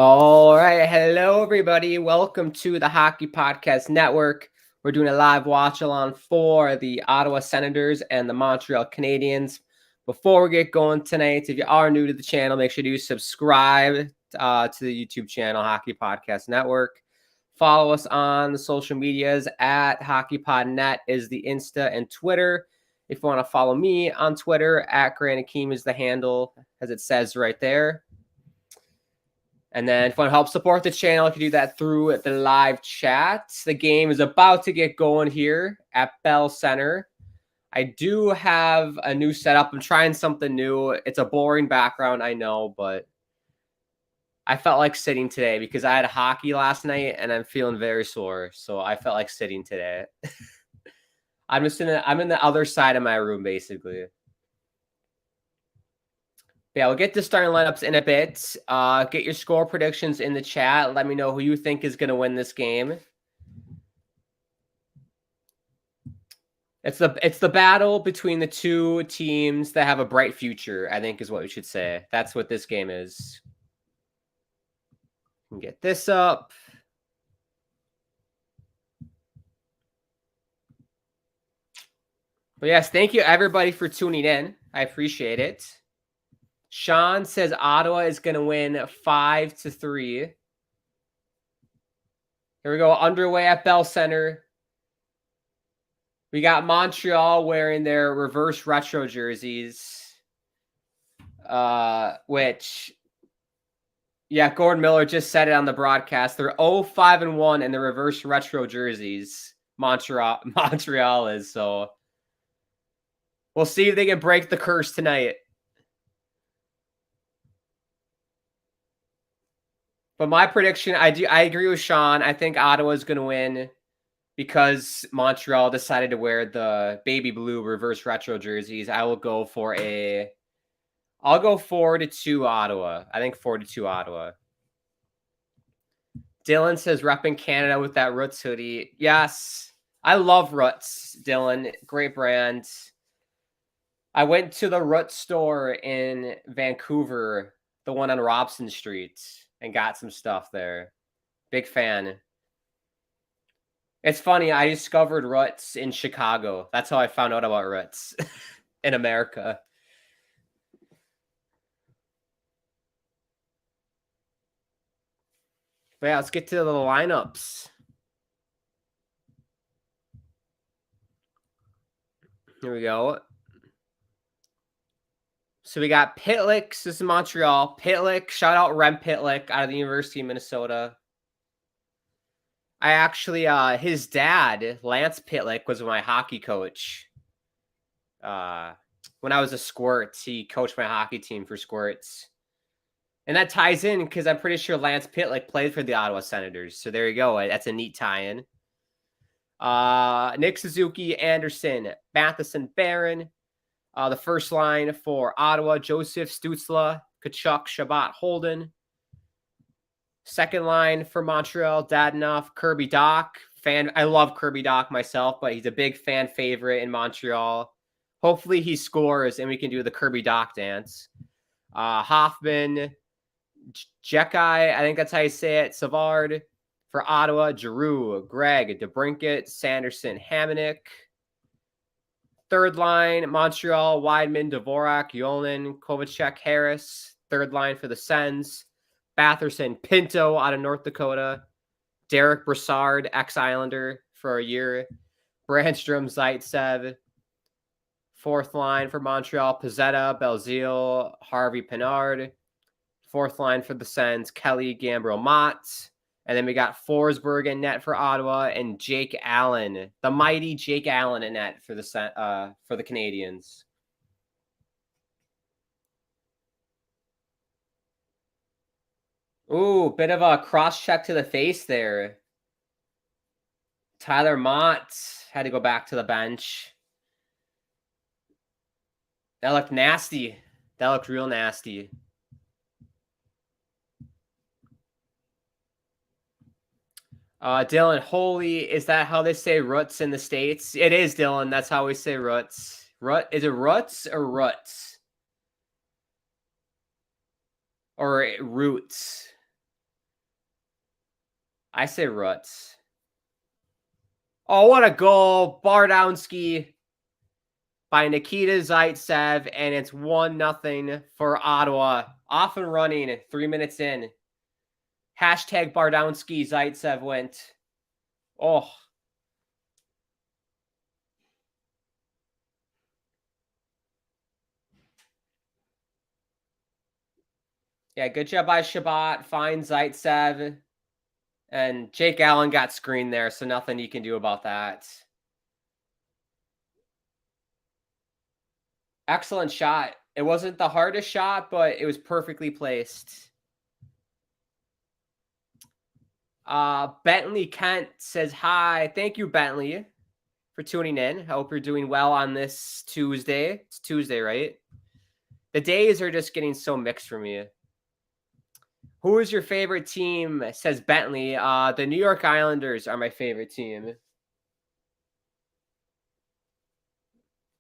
All right. Hello, everybody. Welcome to the Hockey Podcast Network. We're doing a live watch along for the Ottawa Senators and the Montreal Canadiens. Before we get going tonight, if you are new to the channel, make sure to subscribe to the YouTube channel, Hockey Podcast Network. Follow us on the social medias at HockeyPodNet is the Insta and Twitter. If you want to follow me on Twitter, at Grant Akeem is the handle, as it says right there. And then if you want to help support the channel, you can do that through the live chat. The game is about to get going here at Bell Center. I do have a new setup. I'm trying something new. It's a boring background, I know, but I felt like sitting today because I had hockey last night and I'm feeling very sore. So I felt like sitting today. I'm in the other side of my room, basically. Yeah, we'll get to starting lineups in a bit. Get your score predictions in the chat. Let me know who you think is going to win this game. It's the battle between the two teams that have a bright future, I think is what we should say. That's what this game is. Get this up. But yes, thank you everybody for tuning in. I appreciate it. Sean says Ottawa is going to win 5-3. Here we go. Underway at Bell Center. We got Montreal wearing their reverse retro jerseys. Which, yeah, Gordon Miller just said it on the broadcast. They're 0-5-1 in the reverse retro jerseys. Montreal is, so we'll see if they can break the curse tonight. But my prediction, I agree with Sean. I think Ottawa is going to win because Montreal decided to wear the baby blue reverse retro jerseys. I'll go 4-2 Ottawa. I think 4-2 Ottawa. Dylan says repping Canada with that Roots hoodie. Yes, I love Roots, Dylan. Great brand. I went to the Roots store in Vancouver, the one on Robson Street, and got some stuff there. Big fan. It's funny, I discovered Roots in Chicago. That's how I found out about Roots in America. But yeah, let's get to the lineups. Here we go. So we got Pitlick. This is Montreal. Pitlick. Shout out Rem Pitlick out of the University of Minnesota. I actually, his dad, Lance Pitlick, was my hockey coach. When I was a Squirt, he coached my hockey team for Squirts. And that ties in because I'm pretty sure Lance Pitlick played for the Ottawa Senators. So there you go. That's a neat tie-in. Nick Suzuki, Anderson, Matheson, Barron. The first line for Ottawa, Joseph, Stützle, Kachuk, Shabbat, Holden. Second line for Montreal, Dadonov, Kirby Dach. I love Kirby Dach myself, but he's a big fan favorite in Montreal. Hopefully he scores and we can do the Kirby Dach dance. Hoffman, Jekai, I think that's how you say it. Savard for Ottawa, Giroux, Gregg, DeBrincat, Sanderson, Hamonic. Third line, Montreal, Wideman, Dvorak, Yolin, Kovacek, Harris. Third line for the Sens, Batherson, Pinto out of North Dakota. Derek Brassard, ex-Islander for a year. Brandstrom, Zaitsev. Fourth line for Montreal, Pizzetta, Belzile, Harvey Pinard. Fourth line for the Sens, Kelly, Gambrill, Mott. And then we got Forsberg in net for Ottawa and Jake Allen, the mighty Jake Allen in net for the Canadiens. Ooh, bit of a cross check to the face there. Tyler Mott had to go back to the bench. That looked nasty. That looked real nasty. Dylan, holy, is that how they say roots in the States? It is, Dylan. That's how we say roots. Is it roots or roots? Or roots? I say Rutz. Oh, what a goal. Bardowski by Nikita Zaitsev, and it's 1-0 for Ottawa. Off and running, 3 minutes in. Hashtag Bardowski Zaitsev went. Oh. Yeah, good job by Shabbat. Fine Zaitsev. And Jake Allen got screened there, so nothing you can do about that. Excellent shot. It wasn't the hardest shot, but it was perfectly placed. Bentley Kent says hi. Thank you, Bentley, for tuning in. I hope you're doing well on this Tuesday. It's Tuesday, right? The days are just getting so mixed for me. Who is your favorite team? Says Bentley. The New York Islanders are my favorite team.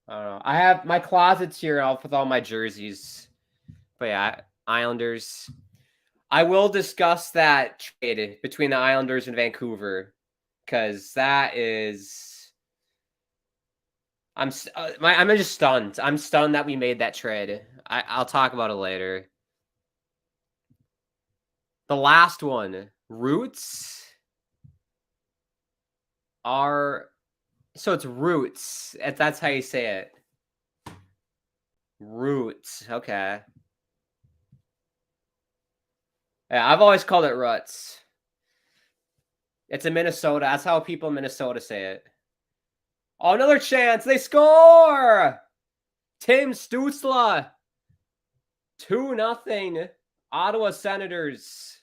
I don't know. I have my closets here off with all my jerseys. But yeah, Islanders. I will discuss that trade between the Islanders and Vancouver because that is. I'm just stunned. I'm stunned that we made that trade. I'll talk about it later. The last one, Roots are. So it's Roots. That's how you say it. Roots. Okay. Yeah, I've always called it Ruts. It's in Minnesota. That's how people in Minnesota say it. Oh, another chance. They score! Tim Stützle. 2-0. Ottawa Senators.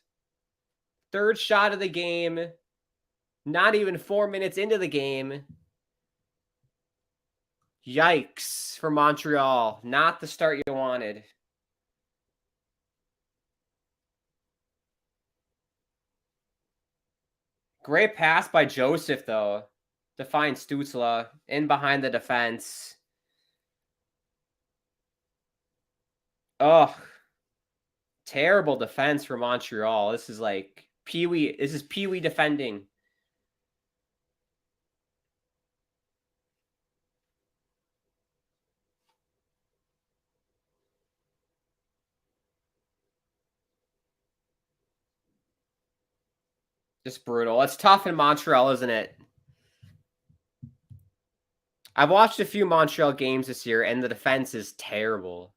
Third shot of the game. Not even 4 minutes into the game. Yikes for Montreal. Not the start you wanted. Great pass by Joseph, though, to find Stützle in behind the defense. Ugh. Terrible defense for Montreal. This is like Pee-wee. This is Pee-wee defending. Just brutal. It's tough in Montreal, isn't it? I've watched a few Montreal games this year, and the defense is terrible.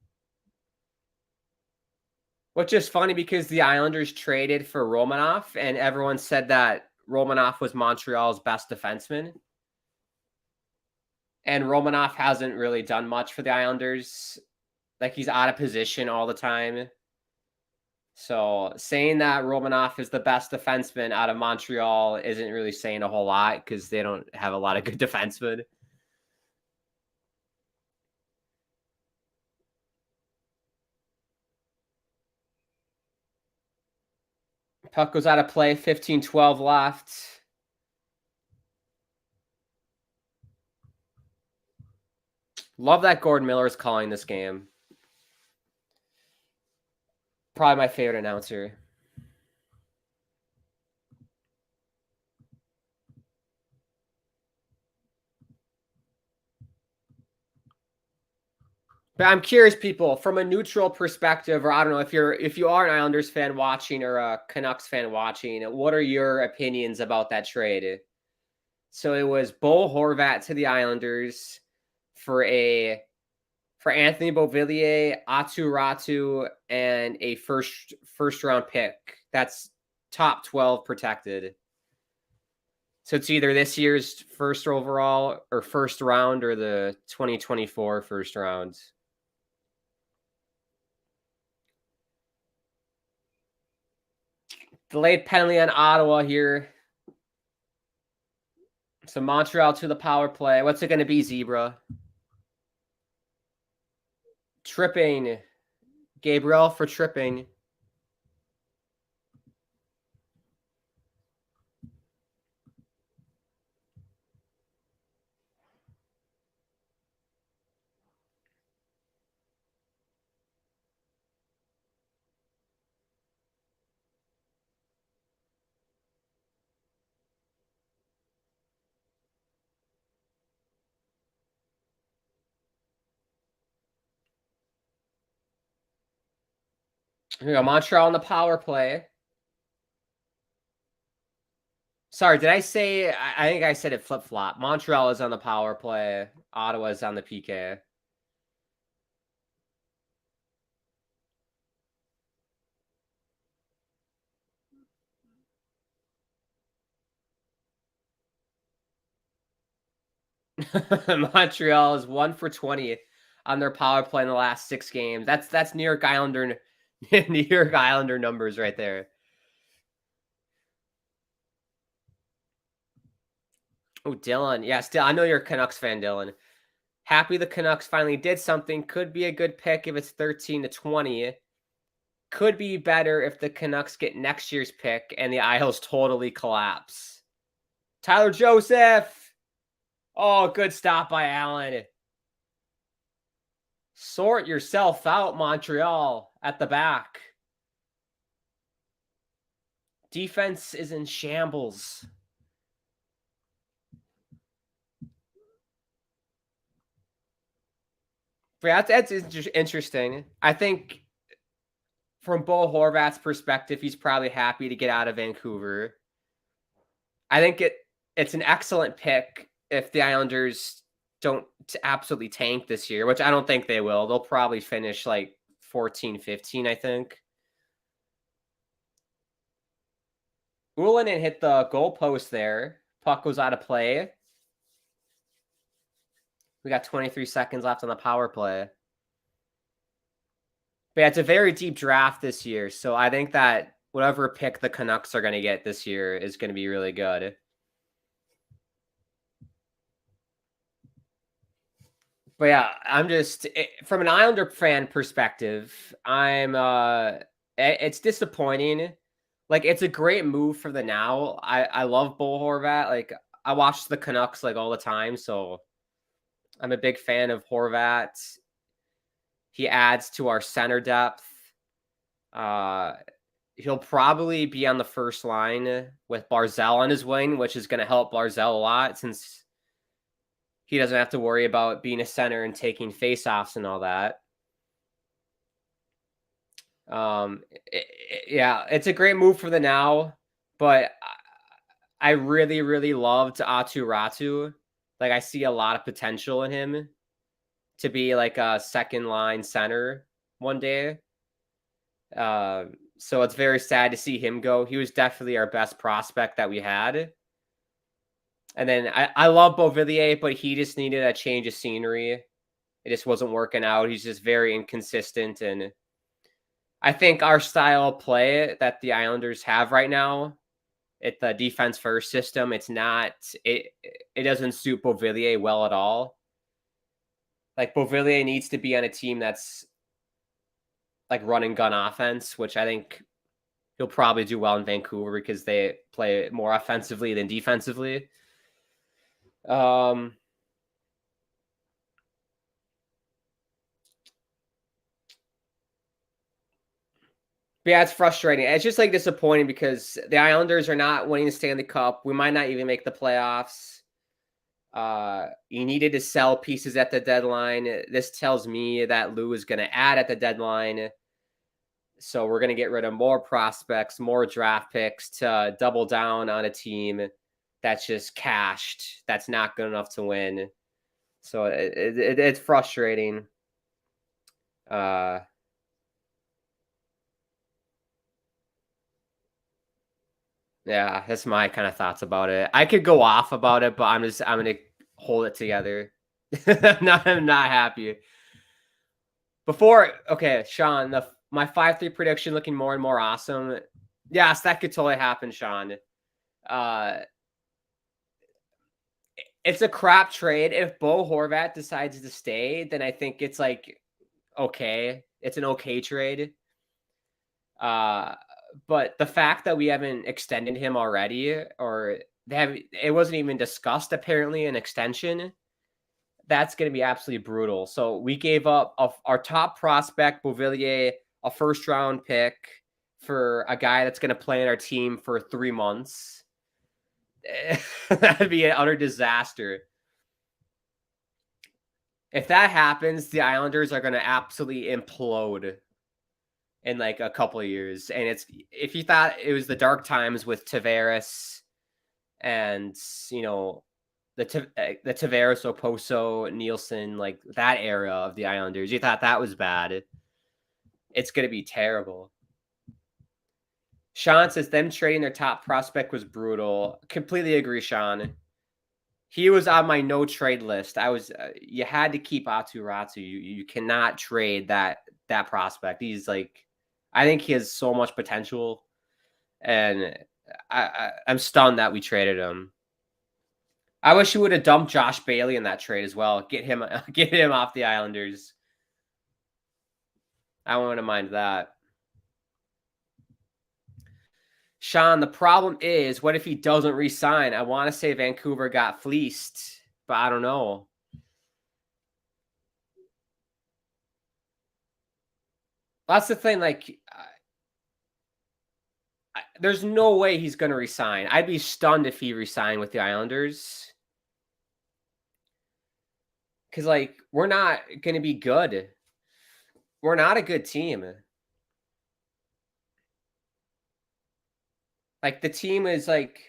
Which is funny because the Islanders traded for Romanoff, and everyone said that Romanoff was Montreal's best defenseman. And Romanoff hasn't really done much for the Islanders. Like, he's out of position all the time. So saying that Romanoff is the best defenseman out of Montreal isn't really saying a whole lot because they don't have a lot of good defensemen. Puck goes out of play, 15-12 left. Love that Gordon Miller is calling this game. Probably my favorite announcer. But I'm curious, people, from a neutral perspective, or I don't know if you are an Islanders fan watching or a Canucks fan watching, what are your opinions about that trade? So it was Bo Horvat to the Islanders for Anthony Beauvillier, Atu Ratu, and a first round pick. That's top 12 protected. So it's either this year's first overall or first round or the 2024 first round. Delayed penalty on Ottawa here. So Montreal to the power play. What's it going to be, Zebra? Tripping. Gabriel for tripping. Here we go. Montreal on the power play. Sorry, did I say? I think I said it flip flop. Montreal is on the power play. Ottawa is on the PK. Montreal is 1 for 20 on their power play in the last 6 games. That's New York Islander New York Islander numbers right there. Oh, Dylan. Yeah, still I know you're a Canucks fan, Dylan. Happy the Canucks finally did something. Could be a good pick if it's 13 to 20. Could be better if the Canucks get next year's pick and the Isles totally collapse. Tyler Joseph. Oh, good stop by Allen. Sort yourself out, Montreal, at the back. Defense is in shambles. But that's interesting. I think from Bo Horvat's perspective, he's probably happy to get out of Vancouver. I think it's an excellent pick if the Islanders don't absolutely tank this year, which I don't think they will. They'll probably finish like 14, 15, I think. Ullinen hit the goalpost there. Puck goes out of play. We got 23 seconds left on the power play. But yeah, it's a very deep draft this year. So I think that whatever pick the Canucks are going to get this year is going to be really good. But yeah, I'm just from an Islander fan perspective, it's disappointing. Like, it's a great move for the now. I love Bo Horvat. Like, I watch the Canucks like all the time, so I'm a big fan of Horvat. He adds to our center depth. He'll probably be on the first line with Barzal on his wing, which is going to help Barzal a lot since he doesn't have to worry about being a center and taking faceoffs and all that. Yeah, it's a great move for the now, but I really, really loved Aatu Ratu. Like, I see a lot of potential in him to be like a second line center one day. So it's very sad to see him go. He was definitely our best prospect that we had. And then I love Beauvillier, but he just needed a change of scenery. It just wasn't working out. He's just very inconsistent. And I think our style of play that the Islanders have right now, it's the defense first system. It doesn't suit Beauvillier well at all. Like, Beauvillier needs to be on a team that's like run and gun offense, which I think he'll probably do well in Vancouver because they play more offensively than defensively. But yeah, it's frustrating. It's just like disappointing because the Islanders are not winning the Stanley Cup. We might not even make the playoffs. You needed to sell pieces at the deadline. This tells me that Lou is going to add at the deadline. So we're going to get rid of more prospects, more draft picks to double down on a team that's just cashed. That's not good enough to win. So it's frustrating. Yeah, that's my kind of thoughts about it. I could go off about it, but I'm going to hold it together. I'm not happy. Okay, Sean, my 5-3 prediction looking more and more awesome. Yes, that could totally happen, Sean. It's a crap trade. If Bo Horvat decides to stay, then I think it's like, okay. It's an okay trade. But the fact that we haven't extended him already, or it wasn't even discussed apparently an extension, that's going to be absolutely brutal. So we gave up our top prospect, Beauvillier, a first-round pick for a guy that's going to play in our team for 3 months. That'd be an utter disaster. If that happens, the Islanders are going to absolutely implode. in like a couple of years. And it's, if you thought it was the dark times with Tavares and, you know, the Tavares, Oposo, Nielsen, like that era of the Islanders, you thought that was bad. It's going to be terrible. Sean says them trading their top prospect was brutal. Completely agree, Sean. He was on my no trade list. I was you had to keep Atu Ratu. You cannot trade that prospect. He's like, I think he has so much potential, and I'm stunned that we traded him. I wish you would have dumped Josh Bailey in that trade as well. Get him off the Islanders. I wouldn't mind that. Sean, the problem is, what if he doesn't re-sign? I want to say Vancouver got fleeced, but I don't know. That's the thing. Like, there's no way he's going to resign. I'd be stunned if he resigned with the Islanders. Because, like, we're not going to be good. We're not a good team. Like, the team is like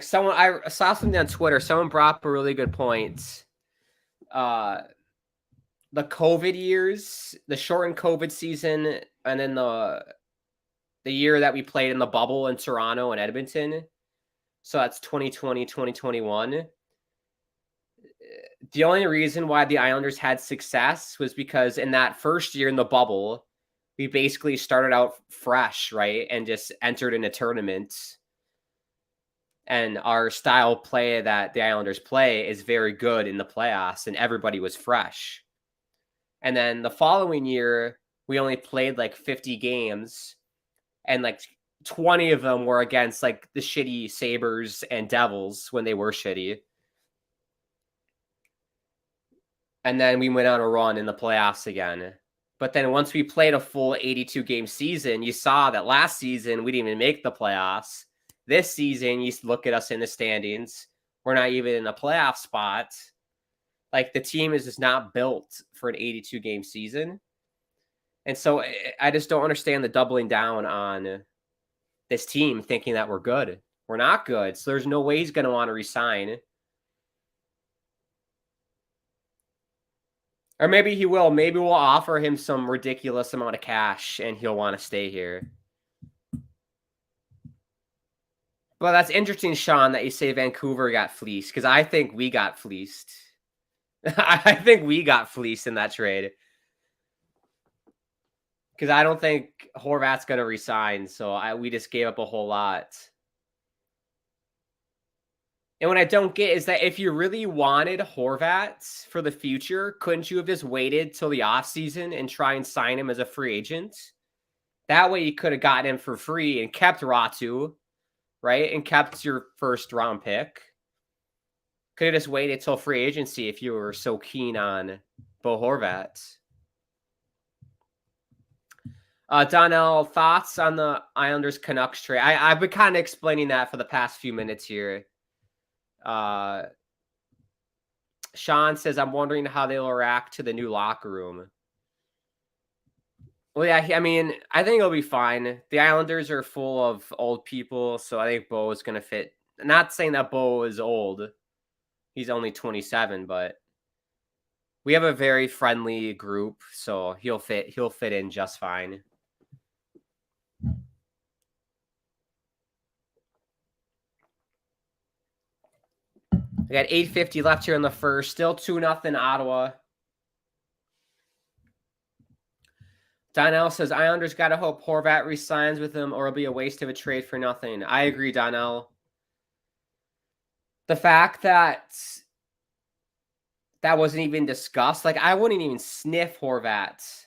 someone, I saw something on Twitter. Someone brought up a really good point. The COVID years, the shortened COVID season, and then the year that we played in the bubble in Toronto and Edmonton. So that's 2020, 2021. The only reason why the Islanders had success was because in that first year in the bubble, we basically started out fresh, right? And just entered in a tournament. And our style play that the Islanders play is very good in the playoffs, and everybody was fresh. And then the following year, we only played like 50 games, and like 20 of them were against like the shitty Sabres and Devils when they were shitty. And then we went on a run in the playoffs again. But then once we played a full 82 game season, you saw that last season we didn't even make the playoffs. This season, you look at us in the standings, we're not even in a playoff spot. Like, the team is just not built for an 82 game season. And so I just don't understand the doubling down on this team thinking that we're good. We're not good. So there's no way he's going to want to resign. Or maybe he will. Maybe we'll offer him some ridiculous amount of cash and he'll want to stay here. But that's interesting, Sean, that you say Vancouver got fleeced, because I think we got fleeced. I think we got fleeced in that trade. Because I don't think Horvat's going to resign, so we just gave up a whole lot. And what I don't get is that if you really wanted Horvat for the future, couldn't you have just waited till the offseason and try and sign him as a free agent? That way you could have gotten him for free and kept Ratu, right? And kept your first round pick. Could have just waited till free agency if you were so keen on Bo Horvat. Donnell, thoughts on the Islanders Canucks trade? I've been kind of explaining that for the past few minutes here. Sean says, I'm wondering how they'll react to the new locker room. Well, yeah, I mean, I think it'll be fine. The Islanders are full of old people, so I think Bo is going to fit. Not saying that Bo is old. He's only 27, but we have a very friendly group, so he'll fit in just fine. We got 8:50 left here in the first. Still 2-0 Ottawa. Donnell says, Islanders got to hope Horvat resigns with him or it'll be a waste of a trade for nothing. I agree, Donnell. The fact that wasn't even discussed, like, I wouldn't even sniff Horvat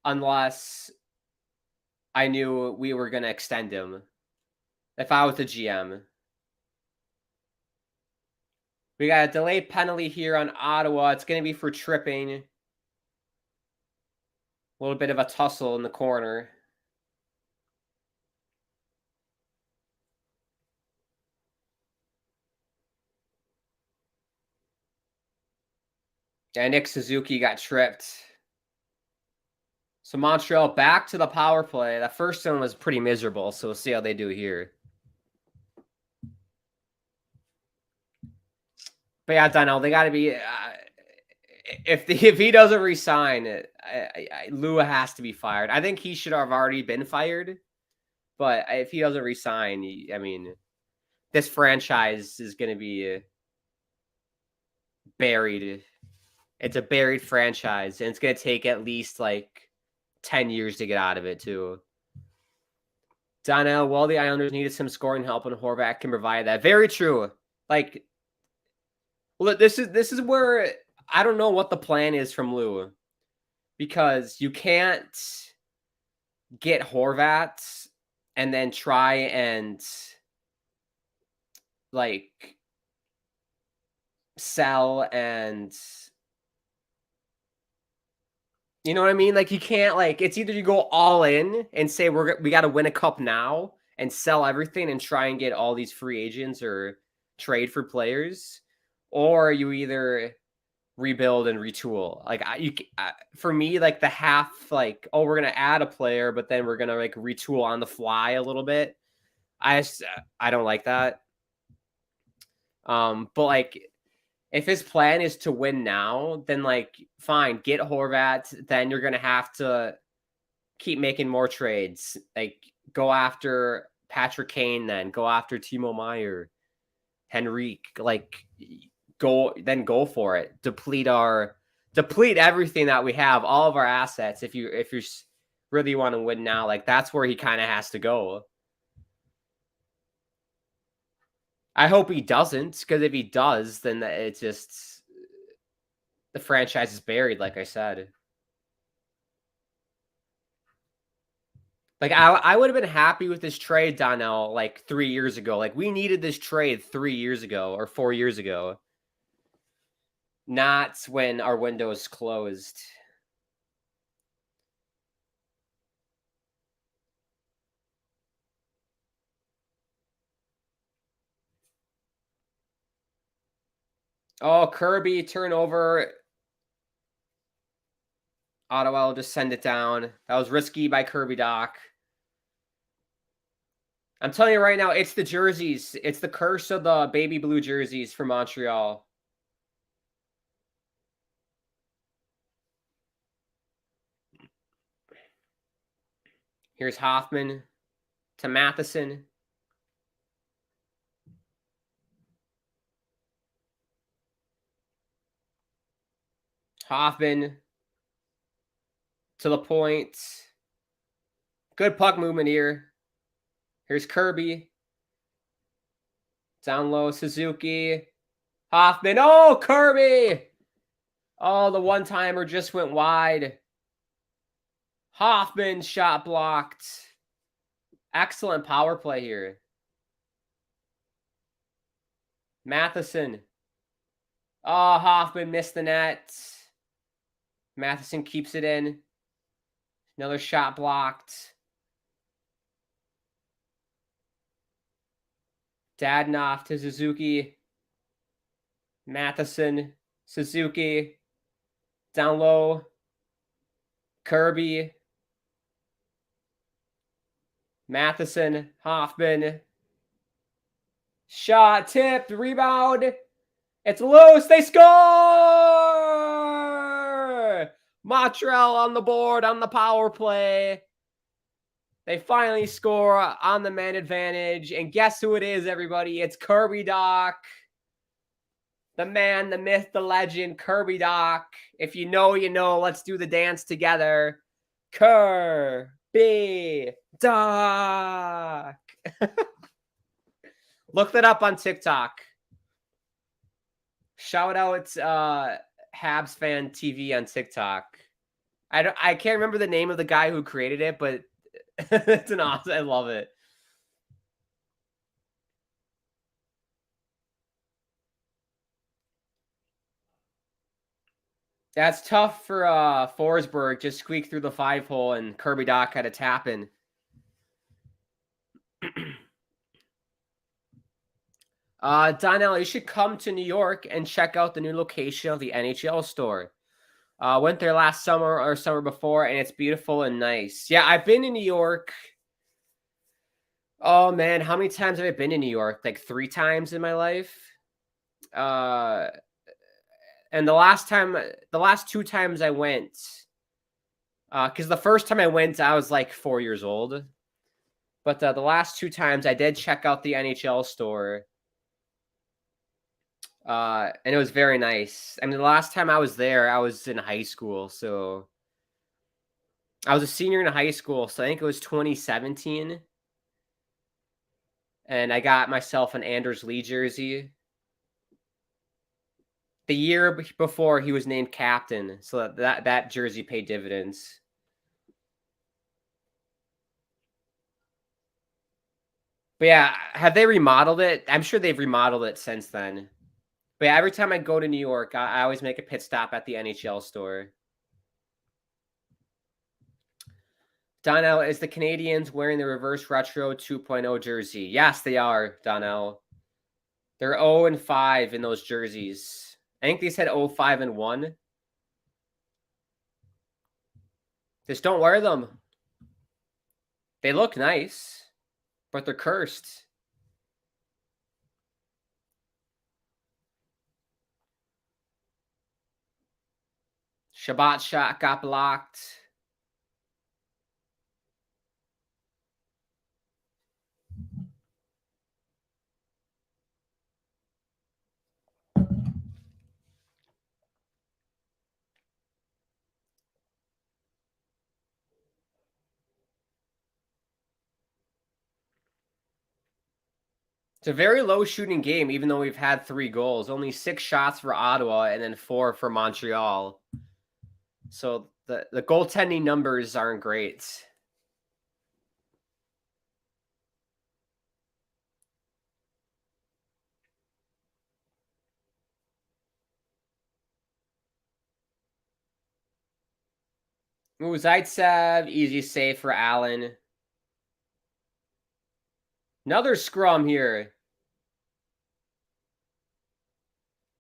unless I knew we were going to extend him. If I was the GM. We got a delayed penalty here on Ottawa. It's going to be for tripping. A little bit of a tussle in the corner. Yeah, Nick Suzuki got tripped. So Montreal back to the power play. That first one was pretty miserable, so we'll see how they do here. But yeah, Donnell, they got to be. If he doesn't resign, Lua has to be fired. I think he should have already been fired. But if he doesn't resign, I mean, this franchise is going to be buried. It's a buried franchise, and it's going to take at least like 10 years to get out of it, too. Donnell, well, the Islanders needed some scoring help, and Horvat can provide that. Very true. Like, look, this is where I don't know what the plan is from Lou, because you can't get Horvat and then try and like sell and you know what I mean? Like you can't like it's either you go all in and say we got to win a cup now and sell everything and try and get all these free agents or trade for players, or you either rebuild and retool. Like for me, like the half, like, oh, we're gonna add a player, but then we're gonna like retool on the fly a little bit. I don't like that. But like, if his plan is to win now, then like, fine, get Horvat. Then you're gonna have to keep making more trades. Like, go after Patrick Kane, then go after Timo Meyer, Henrique. Like, go for it. Deplete everything that we have, all of our assets. If you really want to win now, like that's where he kind of has to go. I hope he doesn't, because if he does, then it's just the franchise is buried, like I said. Like I would have been happy with this trade, Donnell, like 3 years ago. Like we needed this trade 3 years ago or 4 years ago. Not when our window is closed. Oh, Kirby turnover. Ottawa will just send it down. That was risky by Kirby Doc. I'm telling you right now, it's the jerseys. It's the curse of the baby blue jerseys for Montreal. Here's Hoffman to Matheson. Hoffman to the point. Good puck movement here. Here's Kirby. Down low, Suzuki. Hoffman. Oh, Kirby! Oh, the one-timer just went wide. Hoffman shot blocked. Excellent power play here. Matheson. Oh, Hoffman missed the net. Matheson keeps it in. Another shot blocked. Dadnoff to Suzuki. Matheson. Suzuki. Down low. Kirby. Matheson. Hoffman. Shot tipped. Rebound. It's loose. They score! Montreal on the board on the power play. They finally score on the man advantage. And guess who it is, everybody? It's Kirby Doc. The man, the myth, the legend, Kirby Doc. If you know, you know. Let's do the dance together. Kirby Doc. Look that up on TikTok. Shout out Habs Fan TV on TikTok. I can't remember the name of the guy who created it, but it's an awesome. I love it. That's tough for Forsberg. Just squeak through the 5-hole, and Kirby Doc had a tap in. Donnell, you should come to New York and check out the new location of the NHL store. Went there last summer or summer before, and it's beautiful and nice. Yeah, I've been in New York. Oh man, how many times have I been in New York? Like 3 times in my life. Uh, and the last 2 times I went, because the first time I went, I was like 4 years old. But the last 2 times I did check out the NHL store. And it was very nice. I mean, the last time I was there, I was in high school, so I was a senior in high school, so I think it was 2017. And I got myself an Anders Lee jersey. The year before he was named captain, so that jersey paid dividends. But yeah, have they remodeled it? I'm sure they've remodeled it since then. But yeah, every time I go to New York, I always make a pit stop at the NHL store. Donnell, is the Canadiens wearing the reverse retro 2.0 jersey? Yes, they are, Donnell. They're 0-5 in those jerseys. I think they said 0-5-1. Just don't wear them. They look nice, but they're cursed. Shabbat shot got blocked. It's a very low shooting game, even though we've had 3 goals. Only 6 shots for Ottawa and then 4 for Montreal. So the goaltending numbers aren't great. Ooh, Zaitsev, easy save for Allen. Another scrum here.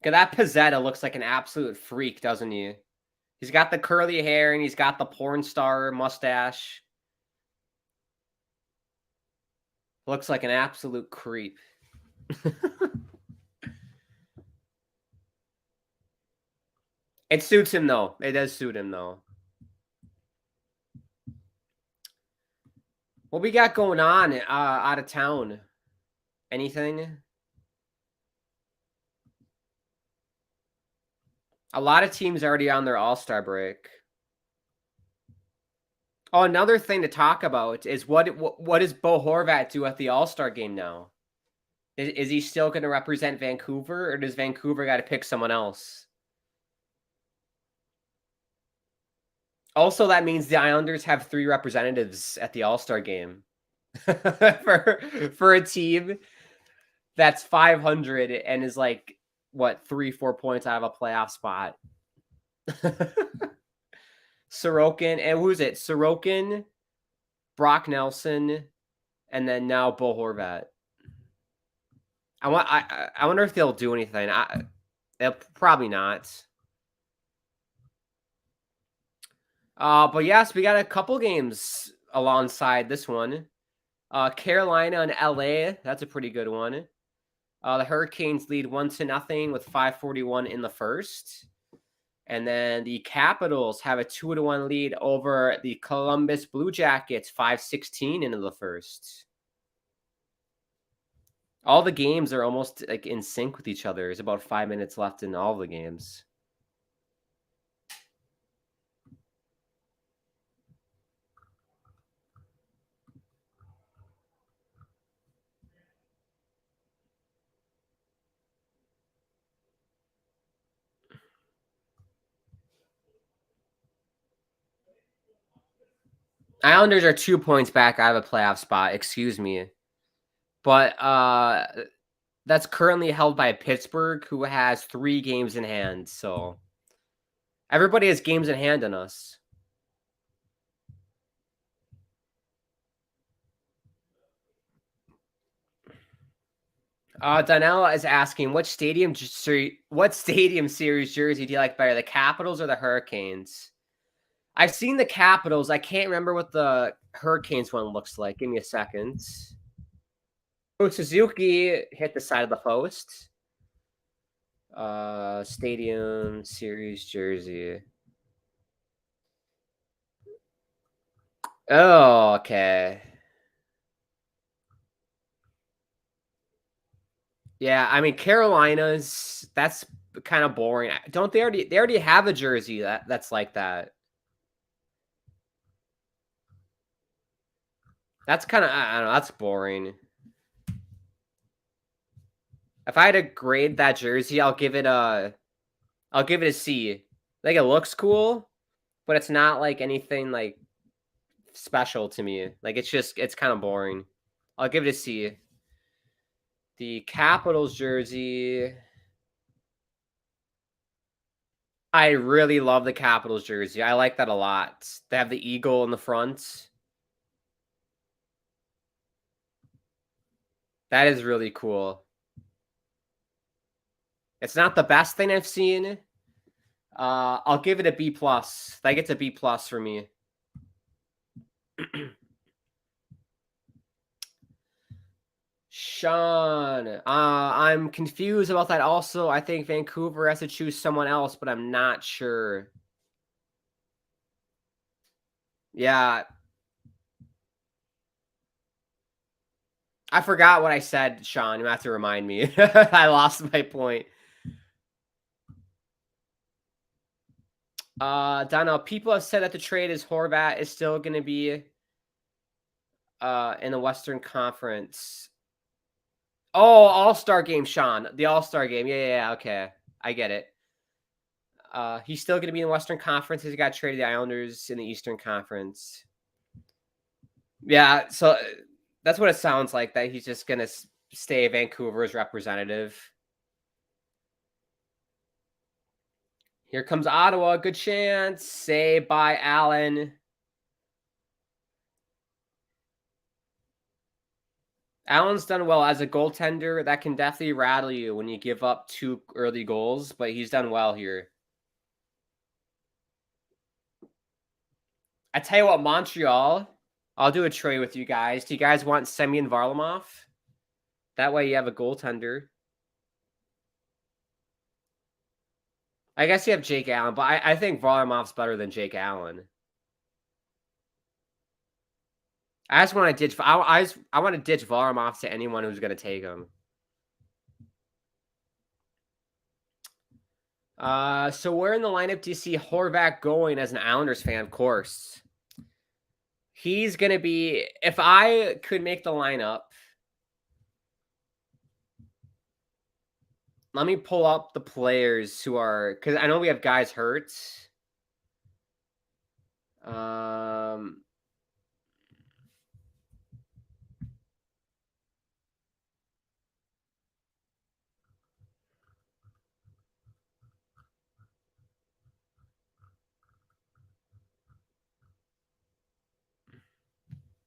That Pizzetta looks like an absolute freak, doesn't he? He's got the curly hair and he's got the porn star mustache. Looks like an absolute creep. It suits him, though. It does suit him, though. What we got going on out of town? Anything? A lot of teams already on their All-Star break. Oh, another thing to talk about is what does Bo Horvat do at the All-Star game now? Is he still going to represent Vancouver, or does Vancouver got to pick someone else? Also, that means the Islanders have 3 representatives at the All-Star game. for a team that's 500 and is like, what, 3-4 points out of a playoff spot. Sorokin, and who's it? Sorokin, Brock Nelson, and then now Bo Horvat. I wonder if they'll do anything. They'll probably not. But yes, we got a couple games alongside this one. Carolina and LA, that's a pretty good one. The Hurricanes lead 1-0 with 5:41 in the first. And then the Capitals have a 2-1 lead over the Columbus Blue Jackets, 5:16 into the first. All the games are almost like in sync with each other. There's about 5 minutes left in all the games. Islanders are 2 points back out of a playoff spot. Excuse me. But that's currently held by Pittsburgh, who has 3 games in hand. So everybody has games in hand on us. Donnell is asking, what stadium series jersey do you like better, the Capitals or the Hurricanes? I've seen the Capitals. I can't remember what the Hurricanes one looks like. Give me a second. Oh, Suzuki hit the side of the post. Stadium series jersey. Oh, okay. Yeah, I mean Carolina's that's kind of boring. Don't they already have a jersey that's like that? That's kind of I don't know, that's boring. If I had to grade that jersey, I'll give it a C. Like it looks cool, but it's not like anything like special to me. Like it's kind of boring. I'll give it a C. The Capitals jersey. I really love the Capitals jersey. I like that a lot. They have the eagle in the front. That is really cool. It's not the best thing I've seen. I'll give it a B+. Like it's a B+ for me. Sean, I'm confused about that also. I think Vancouver has to choose someone else, but I'm not sure. Yeah. I forgot what I said, Sean. You have to remind me. I lost my point. Donnell, people have said that the trade is Horvat is still going to be in the Western Conference. Oh, All-Star game, Sean. The All-Star game. Yeah, okay. I get it. He's still going to be in the Western Conference. He got traded to the Islanders in the Eastern Conference. Yeah, so that's what it sounds like, that he's just going to stay Vancouver's representative. Here comes Ottawa. Good chance. Saved by Allen. Allen's done well as a goaltender. That can definitely rattle you when you give up 2 early goals, but he's done well here. I tell you what, Montreal, I'll do a trade with you guys. Do you guys want Semyon Varlamov? That way you have a goaltender. I guess you have Jake Allen, but I think Varlamov's better than Jake Allen. I just want to ditch. I want to ditch Varlamov to anyone who's going to take him. So where in the lineup do you see Horvat going as an Islanders fan? Of course, he's going to be. If I could make the lineup, let me pull up the players who are, because I know we have guys hurt.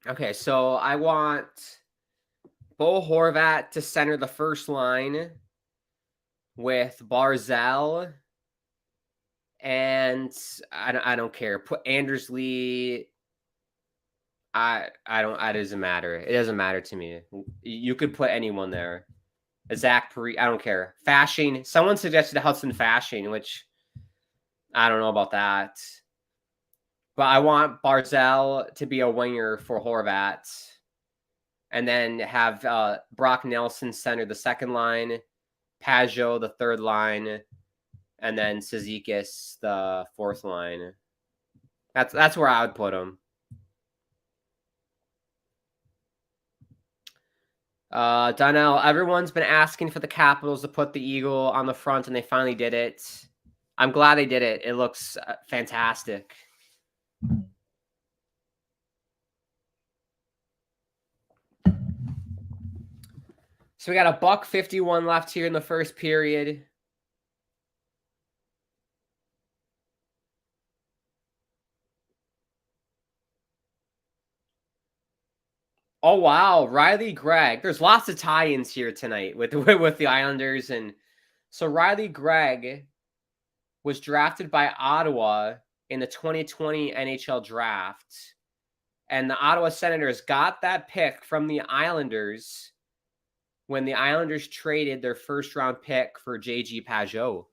Okay, so I want Bo Horvat to center the first line with Barzal, and I don't care. Put Anders Lee. I don't. It doesn't matter. It doesn't matter to me. You could put anyone there. Zach Parise. I don't care. Fashing. Someone suggested Hudson Fashing, which I don't know about that. But I want Barzal to be a winger for Horvat. And then have Brock Nelson center the second line, Pajot the third line, and then Cizikas the fourth line. That's where I would put him. Donnell, everyone's been asking for the Capitals to put the eagle on the front, and they finally did it. I'm glad they did it. It looks fantastic. So we got a $1.51 left here in the first period. Oh, wow. Riley Gregg. There's lots of tie-ins here tonight with the Islanders. And so Riley Gregg was drafted by Ottawa in the 2020 NHL draft. And the Ottawa Senators got that pick from the Islanders when the Islanders traded their first-round pick for J.G. Pajot.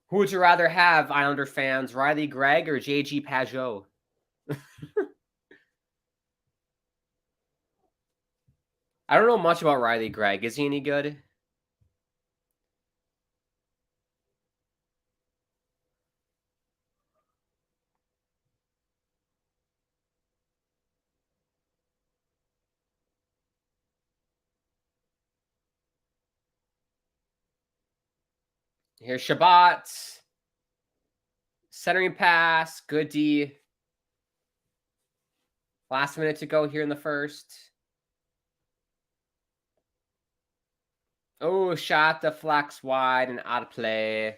Who would you rather have, Islander fans, Riley Gregg or J.G. Pajot? I don't know much about Riley Gregg. Is he any good? Here's Shabbat. Centering pass. Good D. Last minute to go here in the first. Oh, shot deflects wide and out of play.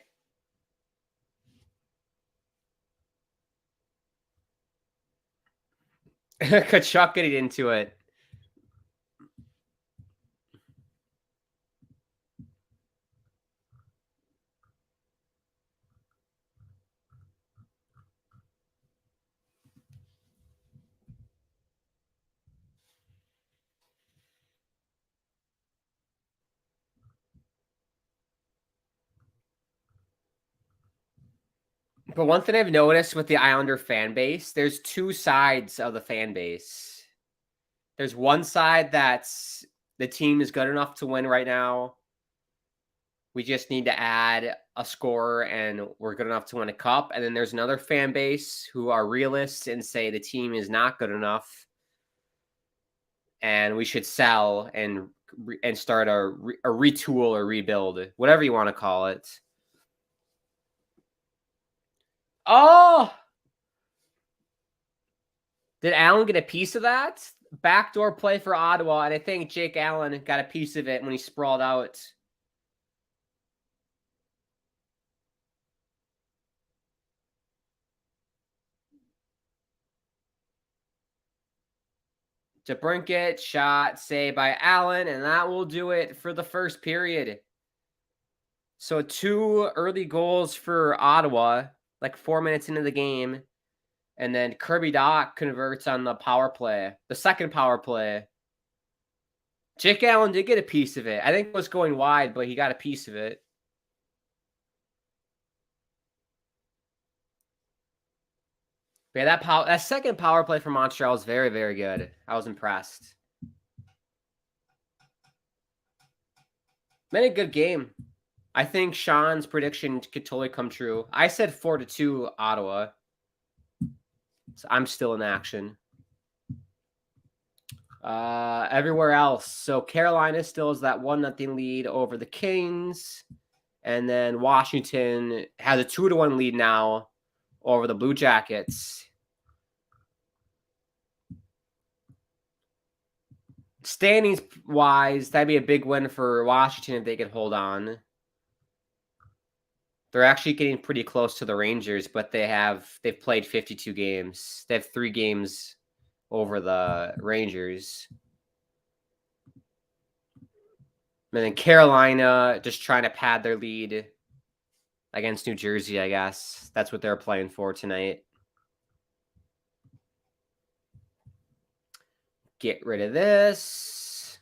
Kachuk getting into it. But one thing I've noticed with the Islander fan base, there's two sides of the fan base. There's one side that's the team is good enough to win right now. We just need to add a scorer and we're good enough to win a cup. And then there's another fan base who are realists and say the team is not good enough and we should sell and start a retool or rebuild, whatever you want to call it. Oh! Did Allen get a piece of that? Backdoor play for Ottawa, and I think Jake Allen got a piece of it when he sprawled out. DeBrincat, shot, saved by Allen, and that will do it for the first period. So 2 early goals for Ottawa, like 4 minutes into the game. And then Kirby Dach converts on the power play, the second power play. Jake Allen did get a piece of it. I think it was going wide, but he got a piece of it. But yeah, that second power play for Montreal was very, very good. I was impressed. Made a good game. I think Sean's prediction could totally come true. I said 4-2 Ottawa. So I'm still in action. Everywhere else. So Carolina still has that 1-0 lead over the Kings. And then Washington has a 2-1 lead now over the Blue Jackets. Standings wise, that'd be a big win for Washington if they could hold on. They're actually getting pretty close to the Rangers, but they've played 52 games. They have 3 games over the Rangers. And then Carolina just trying to pad their lead against New Jersey, I guess. That's what they're playing for tonight. Get rid of this.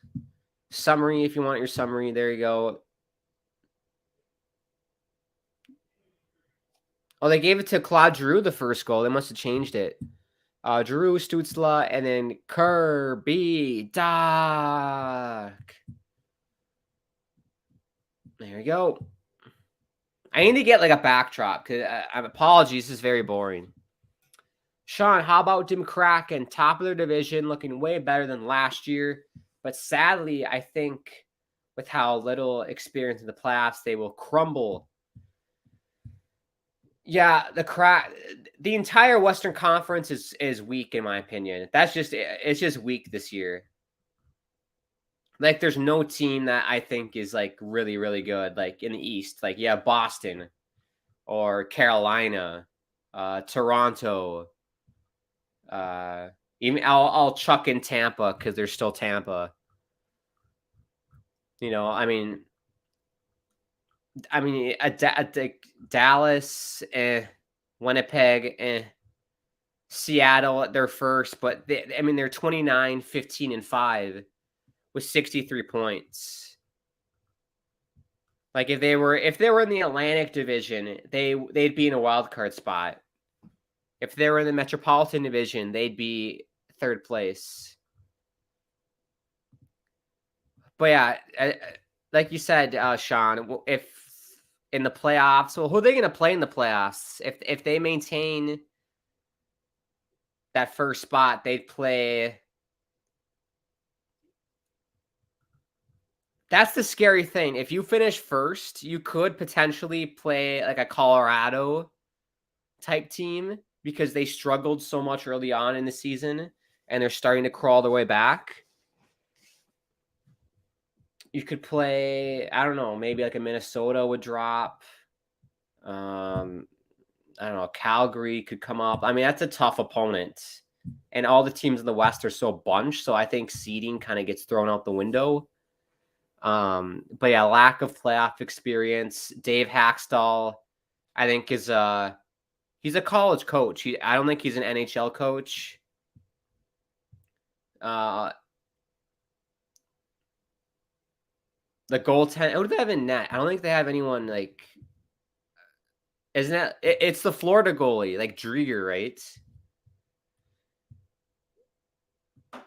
Summary, if you want your summary. There you go. Oh, they gave it to Claude Giroux, the first goal. They must have changed it. Giroux, Stützle, and then Kirby Dach. There you go. I need to get like a backdrop because apologies, this is very boring. Sean, how about Jim Kraken? Top of their division, looking way better than last year. But sadly, I think with how little experience in the playoffs, they will crumble. Yeah, the entire Western Conference is weak in my opinion. It's just weak this year. Like there's no team that I think is like really, really good. Like in the East, like yeah, Boston or Carolina, Toronto, Even I'll chuck in Tampa because they're still Tampa. You know, I mean, Dallas, Winnipeg, Seattle, they're first, but they're 29, 15, and 5 with 63 points. Like if they were in the Atlantic Division, they'd be in a wild card spot. If they were in the Metropolitan Division, they'd be third place. But yeah, like you said, Sean, if in the playoffs, well, who are they going to play in the playoffs? If they maintain that first spot, they'd play. That's the scary thing. If you finish first, you could potentially play like a Colorado type team because they struggled so much early on in the season and they're starting to crawl their way back. You could play, I don't know, maybe like a Minnesota would drop. I don't know, Calgary could come up. I mean, that's a tough opponent. And all the teams in the West are so bunched, so I think seeding kind of gets thrown out the window. But yeah, lack of playoff experience. Dave Haxtell, I think, is he's a college coach. I don't think he's an NHL coach. The goaltender, who do they have in net? I don't think they have anyone like. Isn't that it's the Florida goalie, like Drieger, right? But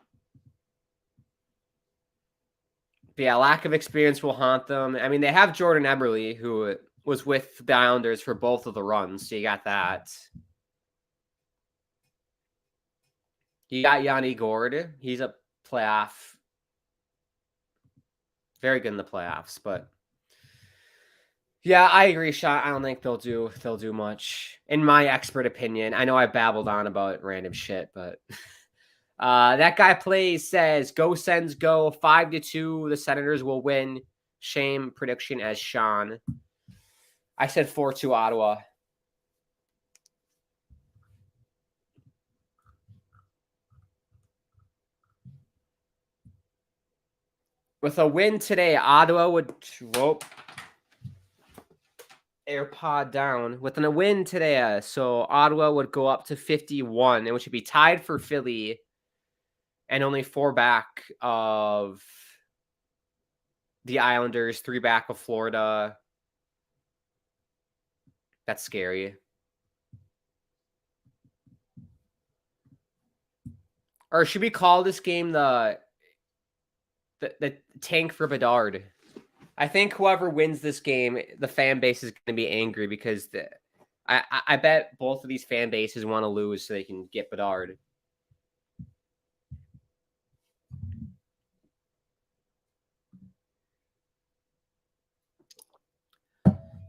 yeah, lack of experience will haunt them. I mean, they have Jordan Eberle, who was with the Islanders for both of the runs, so you got that. You got Yanni Gourde. He's a playoff. Very good in the playoffs, but yeah, I agree, Sean. I don't think they'll do much, in my expert opinion. I know I babbled on about random shit, but that guy says go Sens go 5-2. The Senators will win. Shame prediction as Sean. I said 4-2 Ottawa. With a win today, Ottawa would AirPod down. With a win today, so Ottawa would go up to 51, and which would be tied for Philly, and only 4 back of the Islanders, 3 back of Florida. That's scary. Or should we call this game the tank for Bedard? I think whoever wins this game, the fan base is going to be angry because I bet both of these fan bases want to lose so they can get Bedard.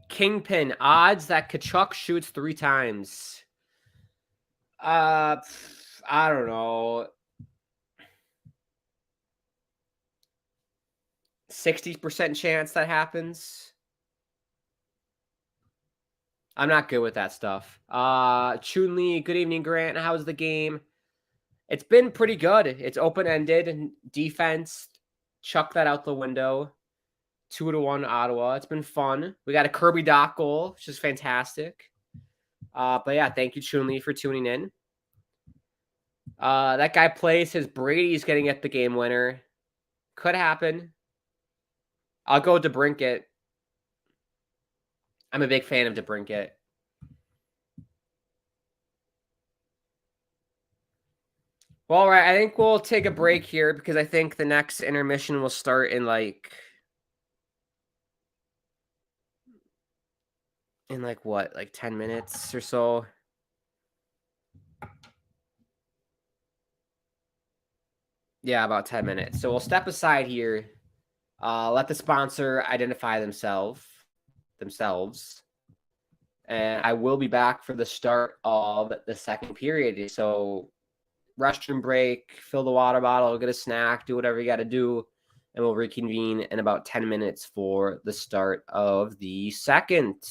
Kingpin odds that Tkachuk shoots 3 times. I don't know. 60% chance that happens. I'm not good with that stuff. Chunli, good evening, Grant. How's the game? It's been pretty good. It's open-ended. Defense, chuck that out the window. 2-1 Ottawa. It's been fun. We got a Kirby Dach goal, which is fantastic. But yeah, thank you, Chunli, for tuning in. That guy plays his Brady's getting at the game winner. Could happen. I'll go DeBrincat. I'm a big fan of DeBrincat. Well, all right. I think we'll take a break here because I think the next intermission will start in like what? Like 10 minutes or so. Yeah, about 10 minutes. So we'll step aside here. Let the sponsor identify themselves. And I will be back for the start of the second period. So restroom break, fill the water bottle, get a snack, do whatever you got to do. And we'll reconvene in about 10 minutes for the start of the second.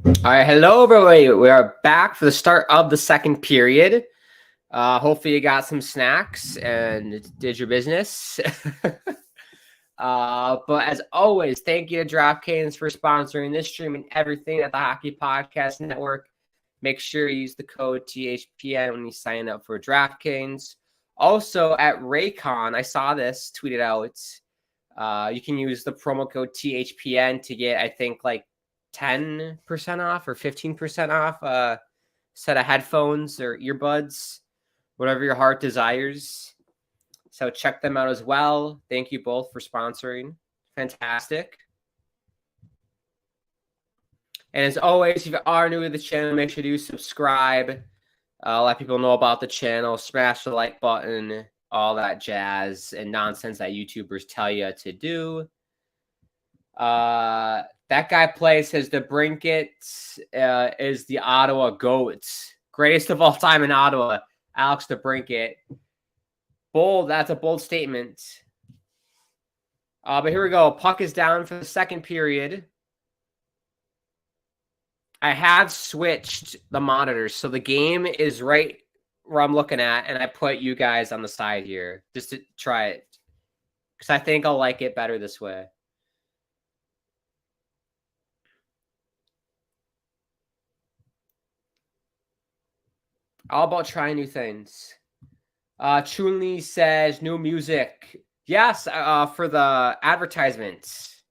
All right, hello everybody. We are back for the start of the second period. Hopefully you got some snacks and did your business. But as always, thank you to DraftKings for sponsoring this stream and everything at the Hockey Podcast Network. Make sure you use the code THPN when you sign up for DraftKings. Also at Raycon, I saw this tweeted out. You can use the promo code THPN to get, I think, like 10% off or 15% off a set of headphones or earbuds, whatever your heart desires. So check them out as well. Thank you both for sponsoring. Fantastic. And as always, if you are new to the channel, make sure to subscribe. Let people know about the channel. Smash the like button. All that jazz and nonsense that YouTubers tell you to do. That guy plays as the Brinket is the Ottawa GOAT. Greatest of all time in Ottawa, Alex DeBrincat. Bold, that's a bold statement. But here we go. Puck is down for the second period. I have switched the monitors, so the game is right where I'm looking at, and I put you guys on the side here just to try it, because I think I'll like it better this way. All about trying new things. Chunli says new music. Yes, for the advertisements,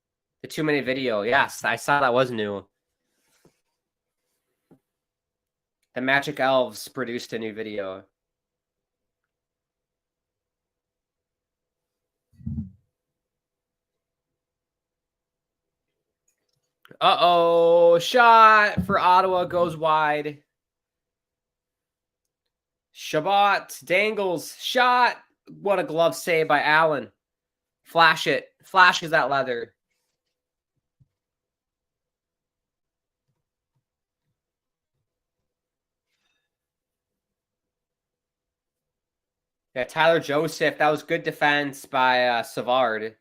the 2-minute video. Yes, I saw that was new. The Magic Elves produced a new video. Uh-oh, shot for Ottawa goes wide. Shabbat dangles, shot. What a glove save by Allen. Flash it. Flashes that leather. Yeah, Tyler Joseph. That was good defense by Savard.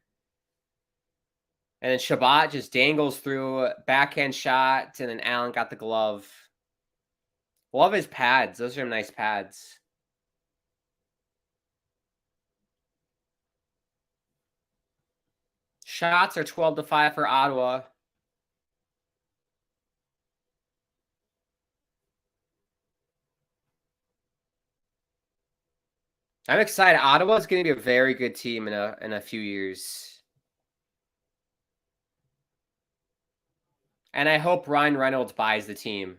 And then Shabbat just dangles through, backhand shot, and then Allen got the glove. Love his pads. Those are nice pads. Shots are 12-5 for Ottawa. I'm excited. Ottawa's going to be a very good team in a few years. And I hope Ryan Reynolds buys the team.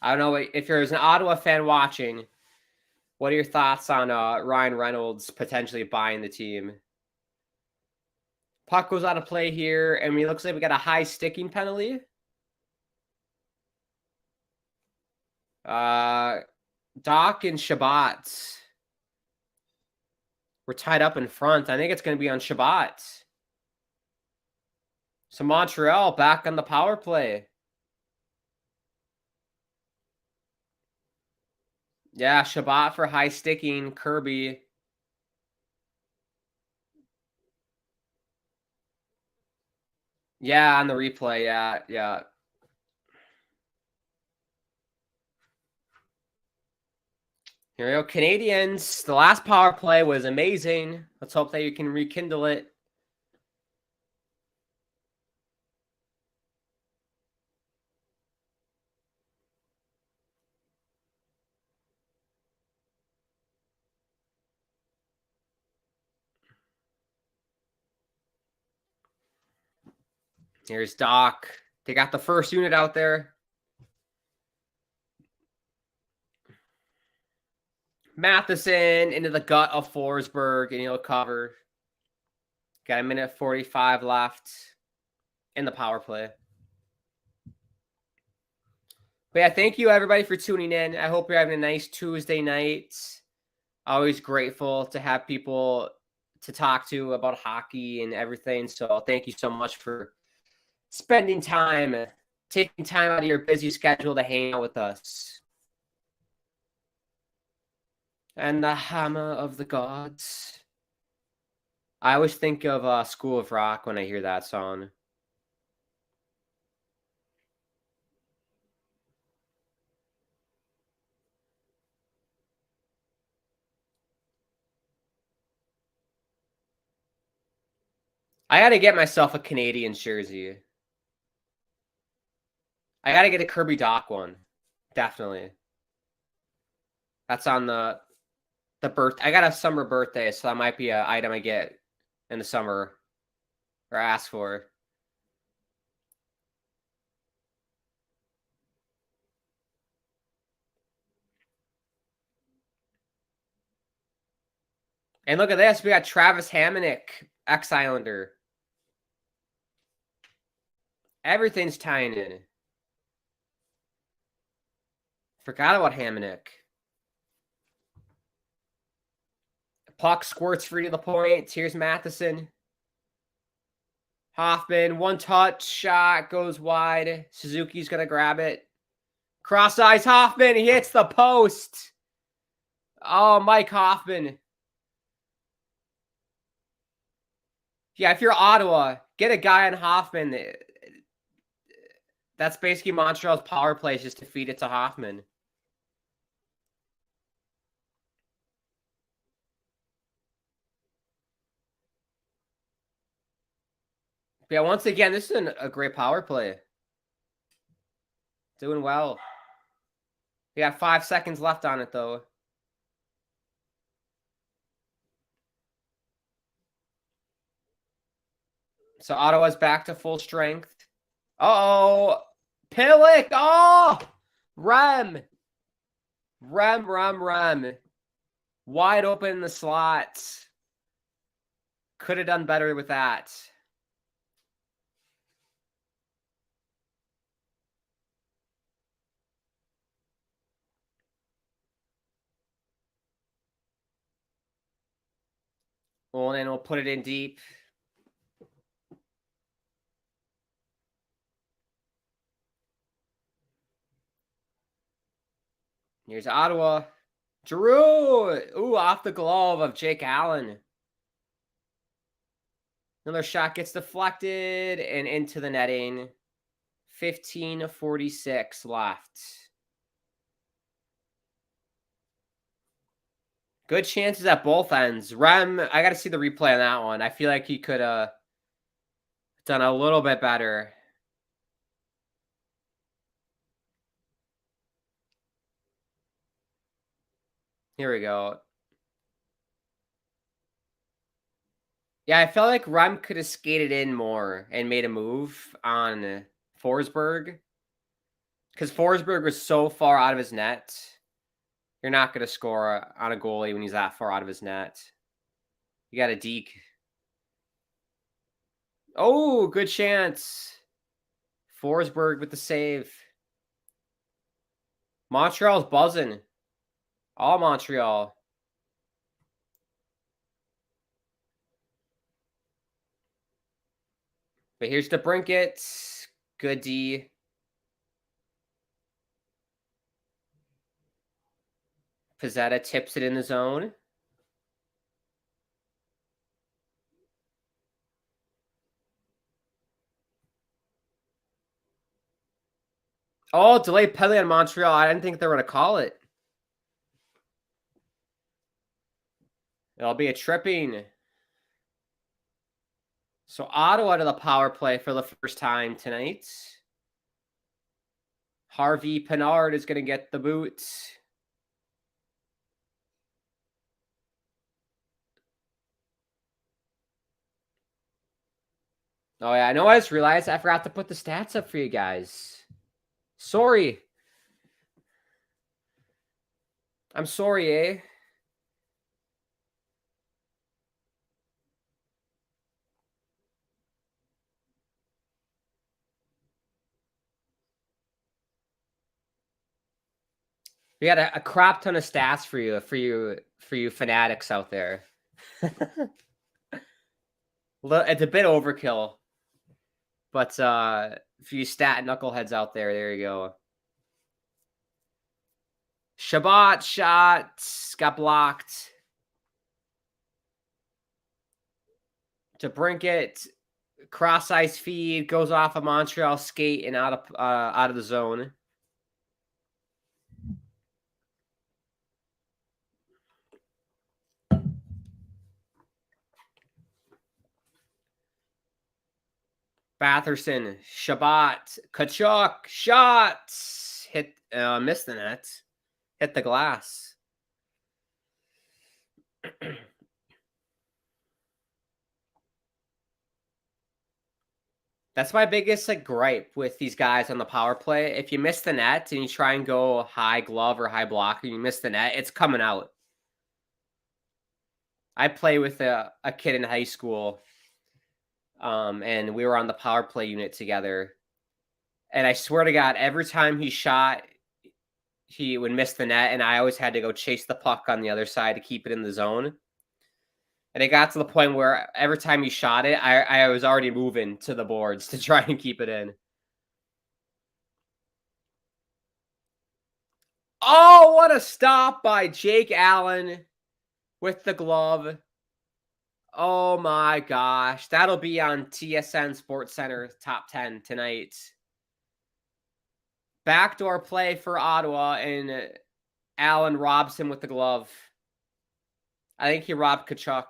I don't know if there's an Ottawa fan watching. What are your thoughts on Ryan Reynolds potentially buying the team? Puck goes out of play here, and it looks like we got a high sticking penalty. Doc and Shabbat. We're tied up in front. I think it's going to be on Shabbat. So Montreal back on the power play. Yeah, Shabbat for high sticking. Kirby. Yeah, on the replay. Yeah. Here we go. Canadiens. The last power play was amazing. Let's hope that you can rekindle it. Here's Doc. They got the first unit out there. Matheson into the gut of Forsberg, and he'll cover. Got a minute 45 left in the power play. But yeah, thank you everybody for tuning in. I hope you're having a nice Tuesday night. Always grateful to have people to talk to about hockey and everything. So thank you so much for spending time, taking time out of your busy schedule to hang out with us. And the hammer of the gods. I always think of School of Rock when I hear that song. I got to get myself a Canadian jersey. I got to get a Kirby Doc one. Definitely. That's on the birth. I got a summer birthday, so that might be an item I get in the summer or ask for. And look at this. We got Travis Hamonic, ex-Islander. Everything's tying in. Forgot about Hamonic. Puck squirts free to the point. Here's Matheson. Hoffman, one touch, shot, goes wide. Suzuki's going to grab it. Cross eyes, Hoffman. He hits the post. Oh, Mike Hoffman. Yeah, if you're Ottawa, get a guy on Hoffman. That's basically Montreal's power play, just to feed it to Hoffman. But yeah, once again, this is a great power play. Doing well. We got 5 seconds left on it, though. So Ottawa's back to full strength. Uh-oh. Pillick. Oh! Rem. Wide open in the slots. Could have done better with that. Well, and then we'll put it in deep. Here's Ottawa. Giroux. Ooh, off the glove of Jake Allen. Another shot gets deflected and into the netting. 15:46 left. Good chances at both ends. Rem, I got to see the replay on that one. I feel like he could have done a little bit better. Here we go. Yeah, I felt like Rem could have skated in more and made a move on Forsberg. Because Forsberg was so far out of his net. You're not going to score on a goalie when he's that far out of his net. You got a deke. Oh, good chance. Forsberg with the save. Montreal's buzzing. All Montreal. But here's the Brinket. Good D. Pizzetta tips it in the zone. Oh, delayed penalty on Montreal. I didn't think they were going to call it. It'll be a tripping. So Ottawa to the power play for the first time tonight. Harvey Pinard is going to get the boot. Oh, yeah. I know. I just realized I forgot to put the stats up for you guys. Sorry. I'm sorry, eh? We got a crap ton of stats for you fanatics out there. It's a bit overkill. But for you stat knuckleheads out there you go. Shabbat shot got blocked. To Brinket, cross ice feed goes off a Montreal skate and out of the zone. Batherson, Shabbat, Kachuk, shot, hit, missed the net, hit the glass. That's my biggest gripe with these guys on the power play. If you miss the net and you try and go high glove or high block and you miss the net, it's coming out. I play with a kid in high school, and we were on the power play unit together. And I swear to God, every time he shot, he would miss the net, and I always had to go chase the puck on the other side to keep it in the zone. And it got to the point where every time he shot it, I was already moving to the boards to try and keep it in. Oh, what a stop by Jake Allen with the glove. Oh my gosh. That'll be on TSN Sports Center top 10 tonight. Backdoor play for Ottawa, and Allen robs him with the glove. I think he robbed Kachuk.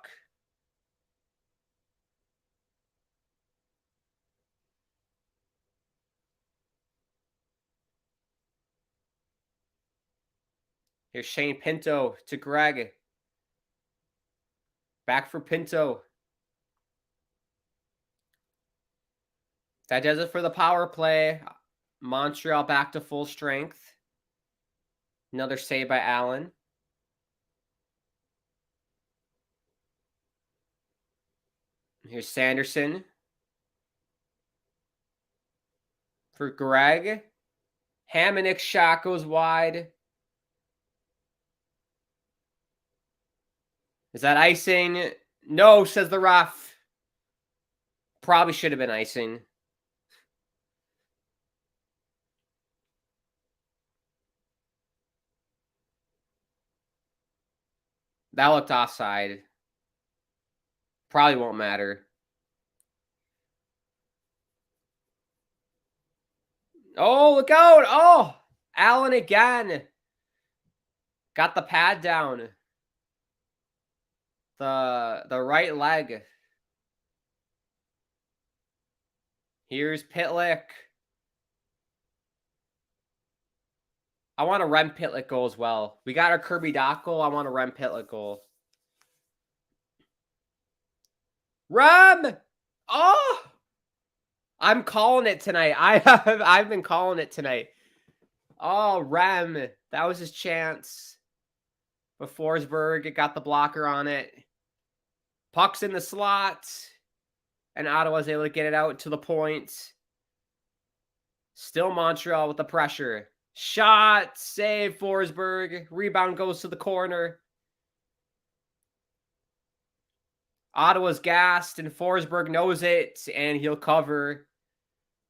Here's Shane Pinto to Greg. Back for Pinto. That does it for the power play. Montreal back to full strength. Another save by Allen. Here's Sanderson for Greg. Hamannik's shot goes wide. Is that icing? No, says the ref. Probably should have been icing. That looked offside. Probably won't matter. Oh, look out. Oh, Allen again. Got the pad down. The right leg. Here's Pitlick. I want a Rem Pitlick goal as well. We got our Kirby Doc goal. I want a Rem Pitlick goal. Rem! Oh! I'm calling it tonight. I've been calling it tonight. Oh, Rem. That was his chance. But Forsberg got the blocker on it. Puck's in the slot. And Ottawa's able to get it out to the point. Still Montreal with the pressure. Shot. Save Forsberg. Rebound goes to the corner. Ottawa's gassed, and Forsberg knows it, and he'll cover.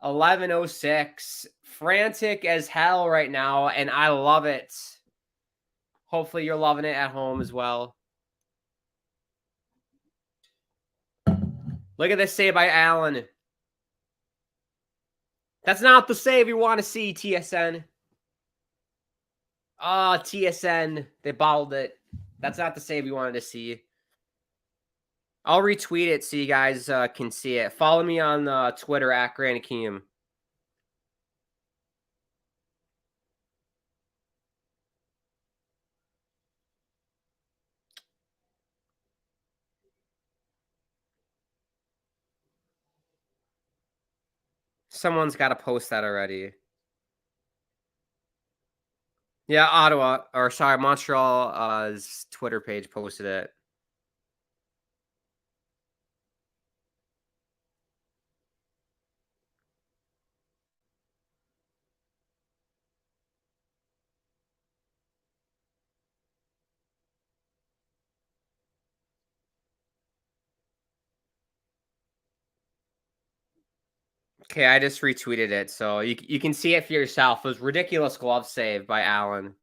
11:06. Frantic as hell right now, and I love it. Hopefully you're loving it at home as well. Look at this save by Allen. That's not the save you want to see, TSN. Oh, TSN. They bottled it. That's not the save you wanted to see. I'll retweet it so you guys can see it. Follow me on Twitter at Grant Akeem. Someone's got to post that already. Yeah, Ottawa, or sorry, Montreal's Twitter page posted it. Okay, I just retweeted it, so you can see it for yourself. It was ridiculous glove save by Allen.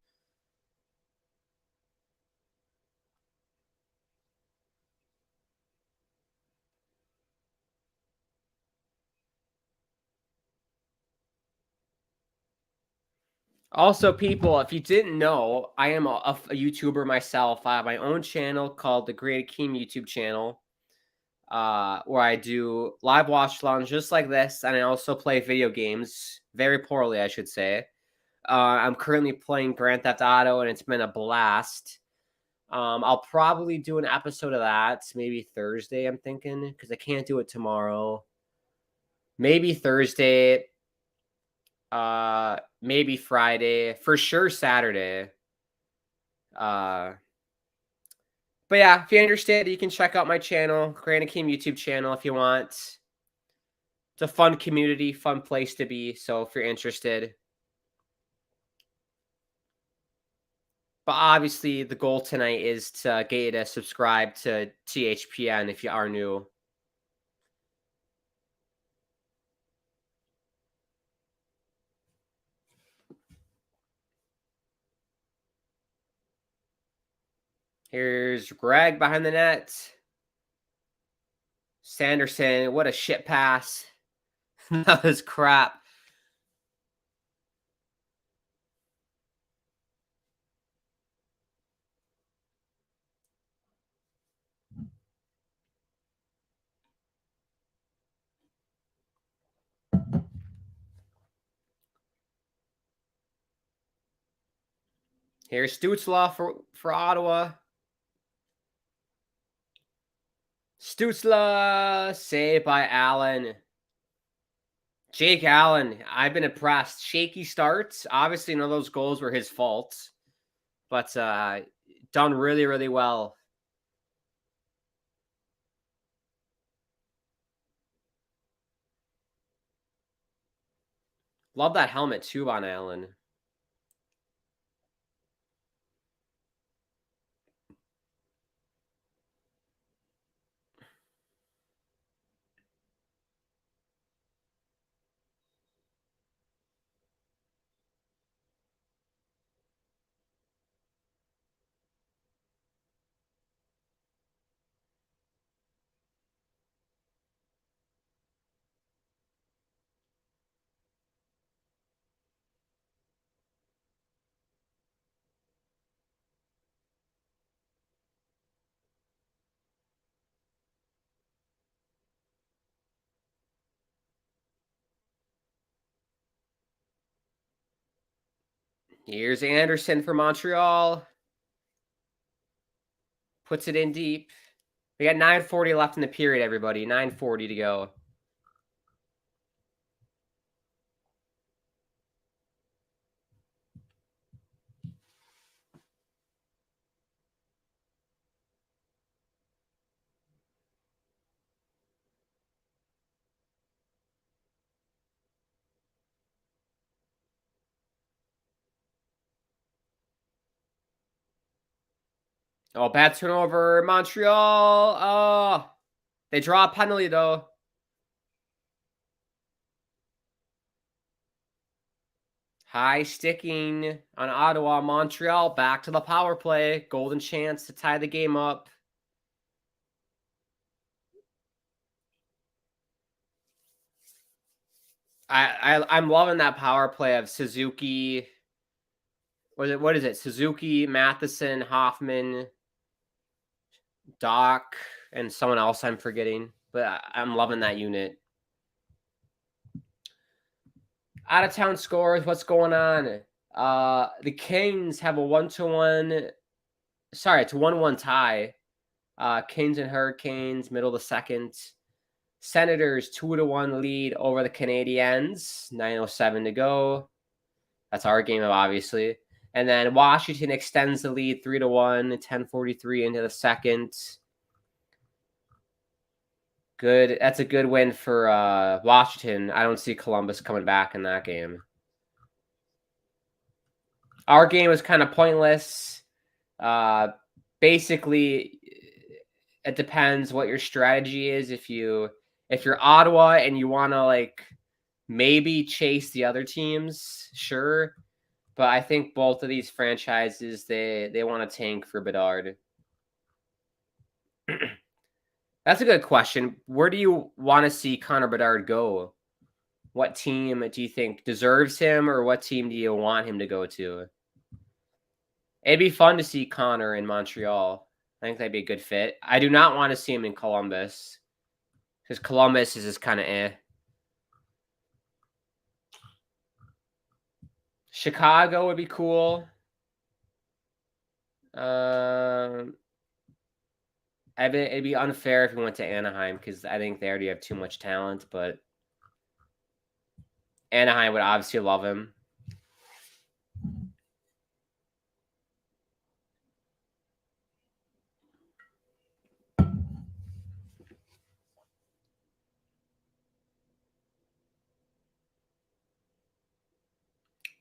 Also, people, if you didn't know, I am a YouTuber myself. I have my own channel called the Great Akeem YouTube channel. where I do live watch-alongs just like this, and I also play video games very poorly, I should say. I'm currently playing Grand Theft Auto, and it's been a blast. I'll probably do an episode of that maybe Thursday, I'm thinking, because I can't do it tomorrow. Maybe Thursday, maybe Friday, for sure Saturday. But yeah, if you're interested, you can check out my channel, Grand King YouTube channel, if you want. It's a fun community, fun place to be. So if you're interested. But obviously, the goal tonight is to get you to subscribe to THPN if you are new. Here's Greg behind the net. Sanderson, what a shit pass. That was crap. Here's Stutzla for Ottawa. Stutzla, saved by Allen. Jake Allen, I've been impressed. Shaky starts. Obviously, none of those goals were his fault. But done really, really well. Love that helmet, too, on Allen. Here's Anderson for Montreal. Puts it in deep. We got 9:40 left in the period, everybody. 9:40 to go. Oh, bad turnover. Montreal. Oh, they draw a penalty, though. High sticking on Ottawa. Montreal back to the power play. Golden chance to tie the game up. I'm loving that power play of Suzuki. What is it? Suzuki, Matheson, Hoffman, Doc, and someone else I'm forgetting. But I'm loving that unit. Out of town scores. What's going on? The Kings have a 1-1. Sorry, it's a 1-1 tie. Kings and Hurricanes, middle of the second. Senators 2-1 lead over the Canadiens. 9:07 to go. That's our game, obviously. And then Washington extends the lead 3-1. 10:43 into the second. Good. That's a good win for Washington. I don't see Columbus coming back in that game. Our game was kind of pointless. Basically, it depends what your strategy is. If you're Ottawa and you want to like maybe chase the other teams, sure. But I think both of these franchises they want to tank for Bedard. That's a good question. Where do you want to see Connor Bedard go? What team do you think deserves him, or what team do you want him to go to? It'd be fun to see Connor in Montreal. I think that'd be a good fit. I do not want to see him in Columbus. Because Columbus is just kind of eh. Chicago would be cool. It'd be unfair if we went to Anaheim because I think they already have too much talent, but Anaheim would obviously love him.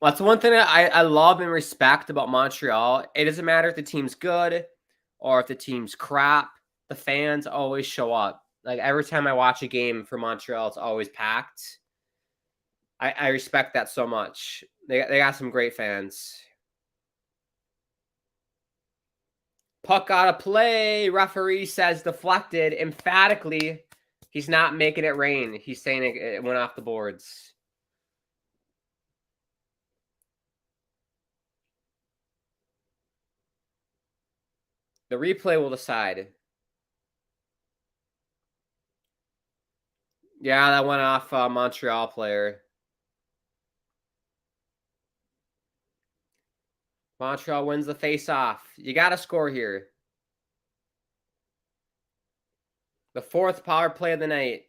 Well, that's one thing that I love and respect about Montreal. It doesn't matter if the team's good or if the team's crap. The fans always show up. Like every time I watch a game for Montreal, it's always packed. I respect that so much. They got some great fans. Puck out of play. Referee says deflected. Emphatically, he's not making it rain. He's saying it went off the boards. The replay will decide. Yeah, that went off Montreal player. Montreal wins the face-off. You got to score here. The fourth power play of the night.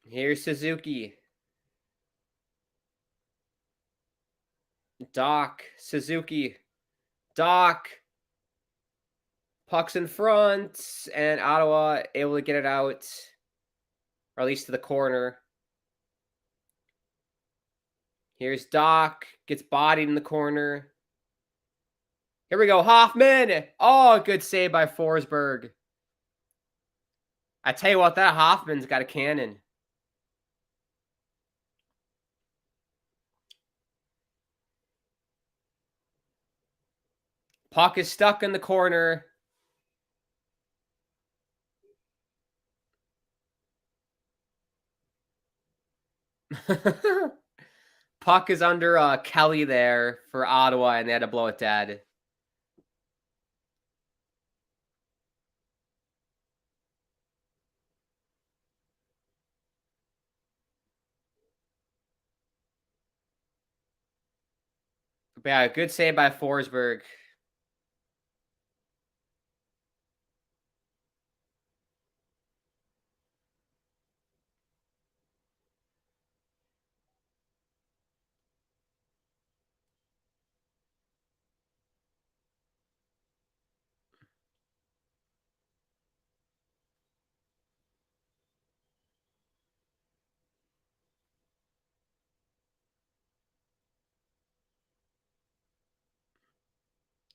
Here's Suzuki. Doc. Suzuki. Doc. Puck's in front. And Ottawa able to get it out. Or at least to the corner. Here's Doc. Gets bodied in the corner. Here we go. Hoffman. Oh, good save by Forsberg. I tell you what, that Hoffman's got a cannon. Puck is stuck in the corner. Puck is under Kelly there for Ottawa, and they had to blow it dead. But yeah, good save by Forsberg.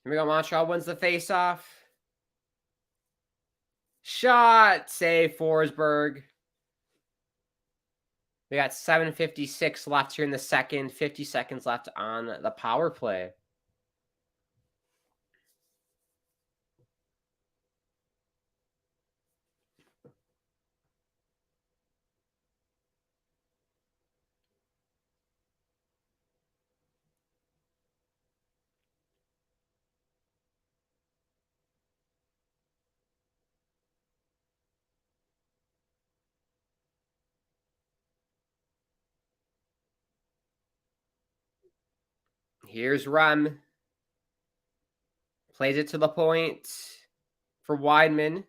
Here we go. Montreal wins the faceoff. Shot. Save Forsberg. We got 7:56 left here in the second. 50 seconds left on the power play. Here's Rem. Plays it to the point for Wideman.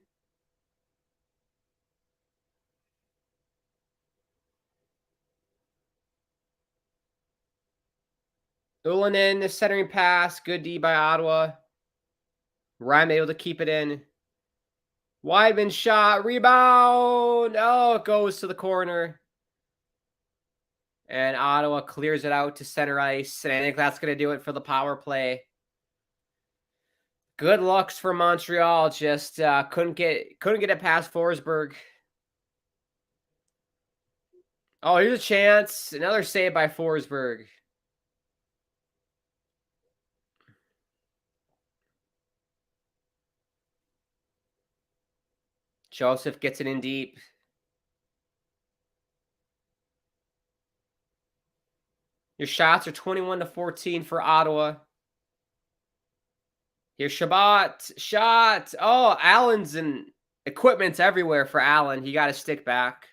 Ulanen, the centering pass. Good D by Ottawa. Rem able to keep it in. Wideman shot. Rebound. Oh, it goes to the corner. And Ottawa clears it out to center ice. And I think that's going to do it for the power play. Good looks for Montreal. Just couldn't get it past Forsberg. Oh, here's a chance. Another save by Forsberg. Joseph gets it in deep. Your shots are 21-14 for Ottawa. Here's Shabbat. Shot. Oh, Allen's in Equipment's everywhere for Allen. He got to stick back.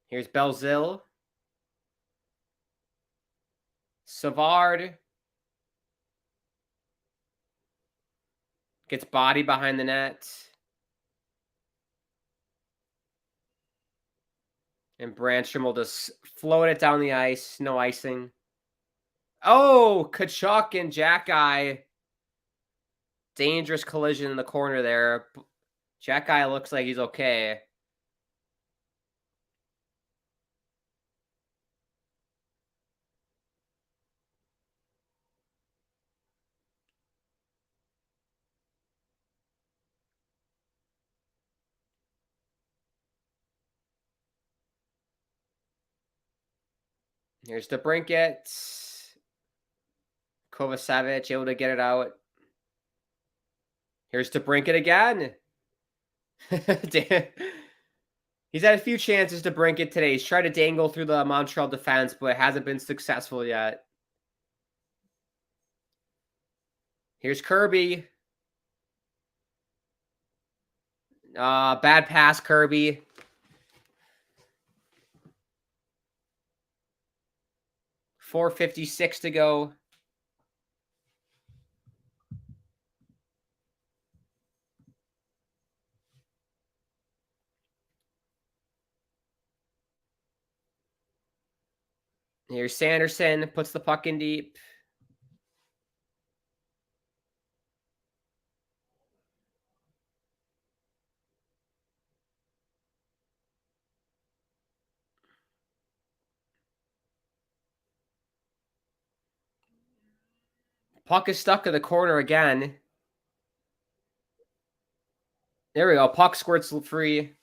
Here's Belzil. Savard. Gets body behind the net. And Branstrom will just float it down the ice. No icing. Oh, Kachuk and Jack Guy. Dangerous collision in the corner there. Jack Guy looks like he's okay. Here's DeBrincat. Kovacevic able to get it out. Here's DeBrincat again. He's had a few chances to DeBrincat today. He's tried to dangle through the Montreal defense, but hasn't been successful yet. Here's Kirby. Bad pass, Kirby. .456 to go. Here's Sanderson. Puts the puck in deep. Puck is stuck in the corner again. There we go. Puck squirts free.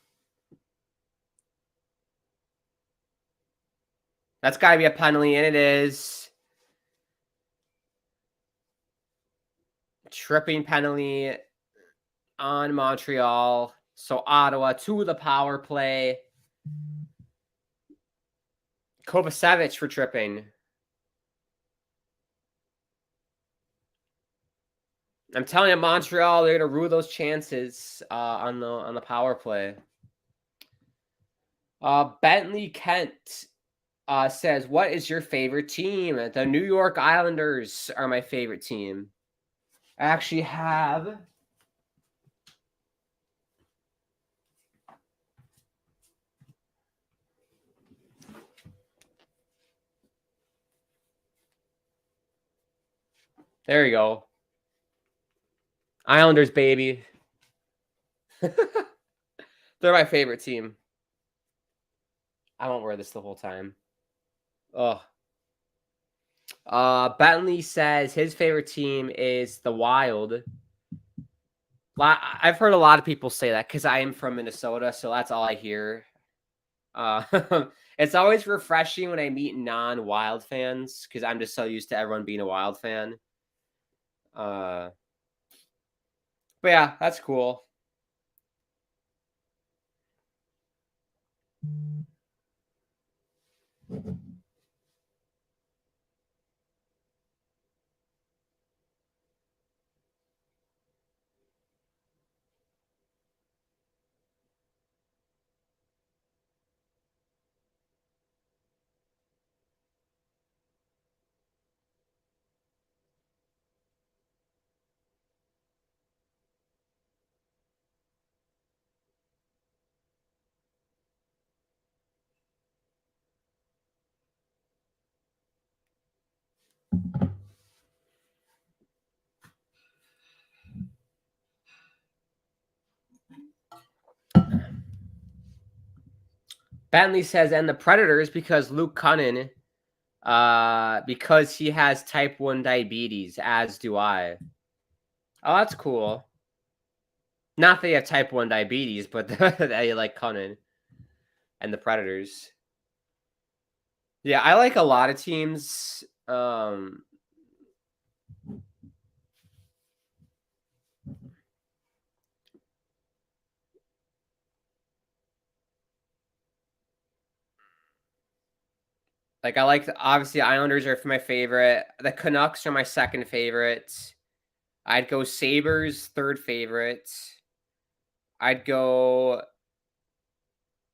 That's got to be a penalty, and it is. Tripping penalty on Montreal. So Ottawa to the power play. Kovacevic for tripping. I'm telling you, Montreal, they're gonna rue those chances on the power play. Bentley Kent says, "What is your favorite team?" The New York Islanders are my favorite team. I actually have there you go. Islanders, baby. They're my favorite team. I won't wear this the whole time. Oh. Bentley says his favorite team is the Wild. I've heard a lot of people say that because I am from Minnesota, so that's all I hear. It's always refreshing when I meet non-Wild fans because I'm just so used to everyone being a Wild fan. But yeah, that's cool. Bentley says, and the Predators because Luke Cunnin, because he has type 1 diabetes, as do I. Oh, that's cool. Not that you have type 1 diabetes, but that you like Cunnin and the Predators. Yeah, I like a lot of teams. Like, I like obviously, Islanders are my favorite. The Canucks are my second favorite. I'd go Sabres, third favorite. I'd go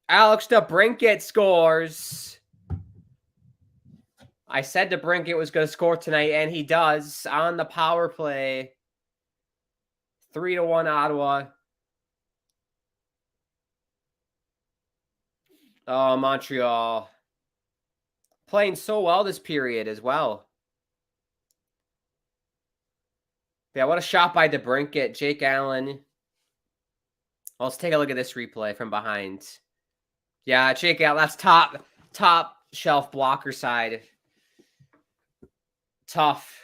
Alex DeBrincat scores. I said DeBrincat was going to score tonight, and he does on the power play. 3-1 Ottawa. Oh, Montreal. Playing so well this period as well. Yeah, what a shot by DeBrincat. Jake Allen. Well, let's take a look at this replay from behind. Yeah, Jake Allen. That's top shelf blocker side. Tough.